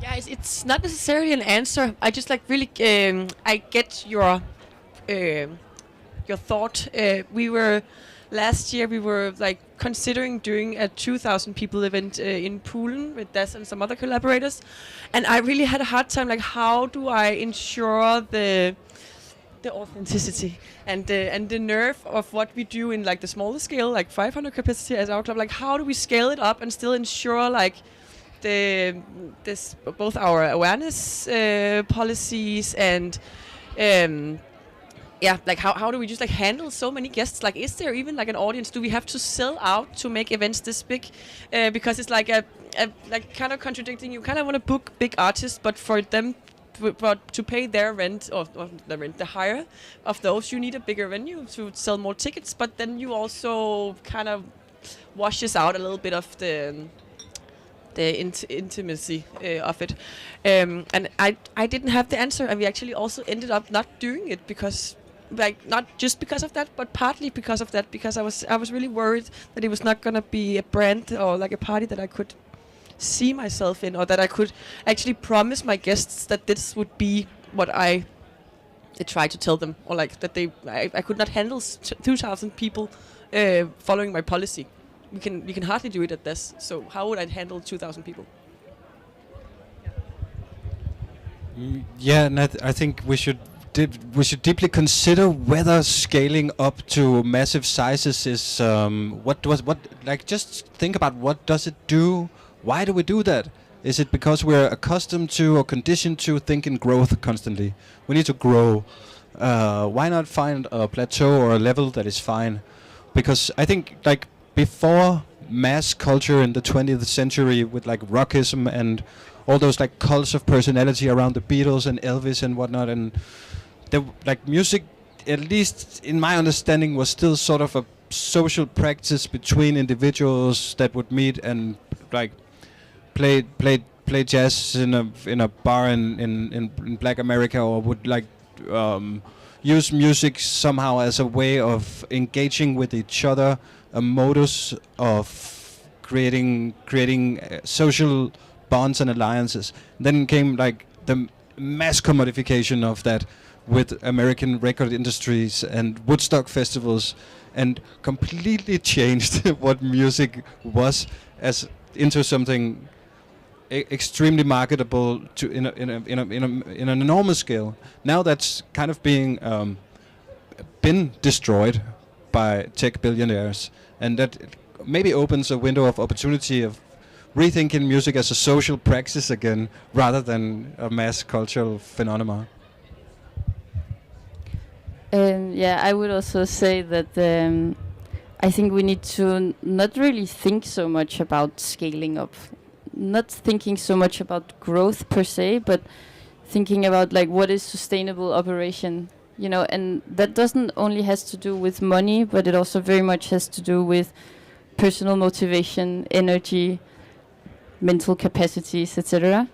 Yeah, it's not necessarily an answer. I just like really I get your thought. Last year we were like considering doing a 2,000 people event in Polen with Des and some other collaborators, and I really had a hard time. Like, how do I ensure the authenticity and the nerve of what we do in like the smaller scale, like 500 capacity as our club? Like, how do we scale it up and still ensure like both our awareness policies and like how do we just like handle so many guests? Like, is there even like an audience? Do we have to sell out to make events this big? Because it's like a like kind of contradicting. You kind of want to book big artists, but for them to pay their rent or the hire of those, you need a bigger venue to sell more tickets. But then you also kind of washes out a little bit of the intimacy of it, and I didn't have the answer, and we actually also ended up not doing it because, like, not just because of that, but partly because of that, because I was really worried that it was not gonna be a brand or like a party that I could see myself in, or that I could actually promise my guests that this would be what I try to tell them, or like that I could not handle 2,000 people following my policy. We can hardly do it at this. So how would I handle 2,000 people? Yeah, and I think we should deeply consider whether scaling up to massive sizes is just think about what does it do. Why do we do that? Is it because we're accustomed to or conditioned to think in growth constantly? We need to grow. Why not find a plateau or a level that is fine? Because I think like before mass culture in the 20th century with like rockism and all those like cults of personality around the Beatles and Elvis and whatnot, and the like music, at least in my understanding, was still sort of a social practice between individuals that would meet and like play jazz in a bar in Black America, or would like use music somehow as a way of engaging with each other, a modus of creating social bonds and alliances. Then came like the mass commodification of that with American record industries and Woodstock festivals, and completely changed what music was as into something extremely marketable to in an enormous scale. Now that's kind of being been destroyed by tech billionaires, and that maybe opens a window of opportunity of rethinking music as a social praxis again, rather than a mass cultural phenomenon. I would also say that I think we need to not really think so much about scaling up, not thinking so much about growth per se, but thinking about like what is sustainable operation, you know, and that doesn't only has to do with money, but it also very much has to do with personal motivation, energy, mental capacities, etc.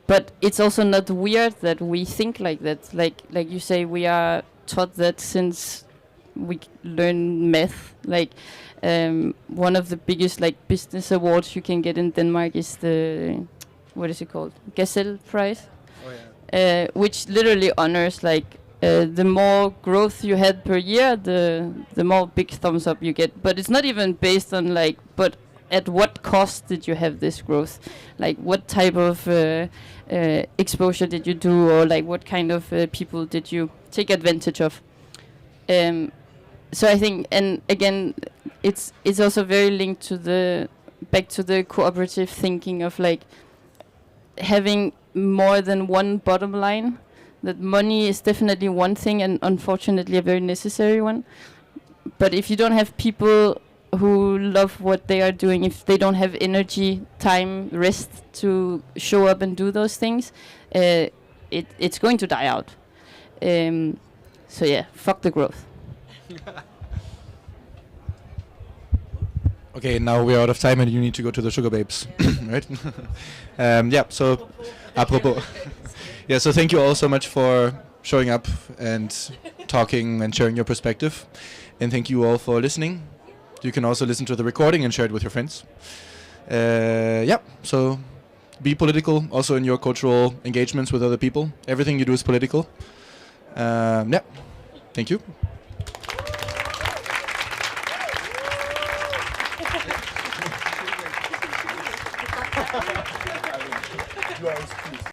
But it's also not weird that we think like that. Like you say, we are taught that since we learn math. Like one of the biggest like business awards you can get in Denmark is the, what is it called? Gazelle Prize. Oh which literally honors like the more growth you had per year, the more big thumbs up you get. But it's not even based on like, but at what cost did you have this growth? Like what type of exposure did you do, or like what kind of people did you take advantage of? So I think, and again, it's also very linked to back to the cooperative thinking of like having more than one bottom line. That money is definitely one thing, and unfortunately a very necessary one. But if you don't have people who love what they are doing, if they don't have energy, time, rest to show up and do those things, it's going to die out. So yeah, fuck the growth. Okay, now we're out of time and you need to go to the Sugar Babes, right? Yeah, so apropos. Yeah, so thank you all so much for showing up and talking and sharing your perspective. And thank you all for listening. You can also listen to the recording and share it with your friends. Yeah, so be political also in your cultural engagements with other people. Everything you do is political. Yeah, thank you.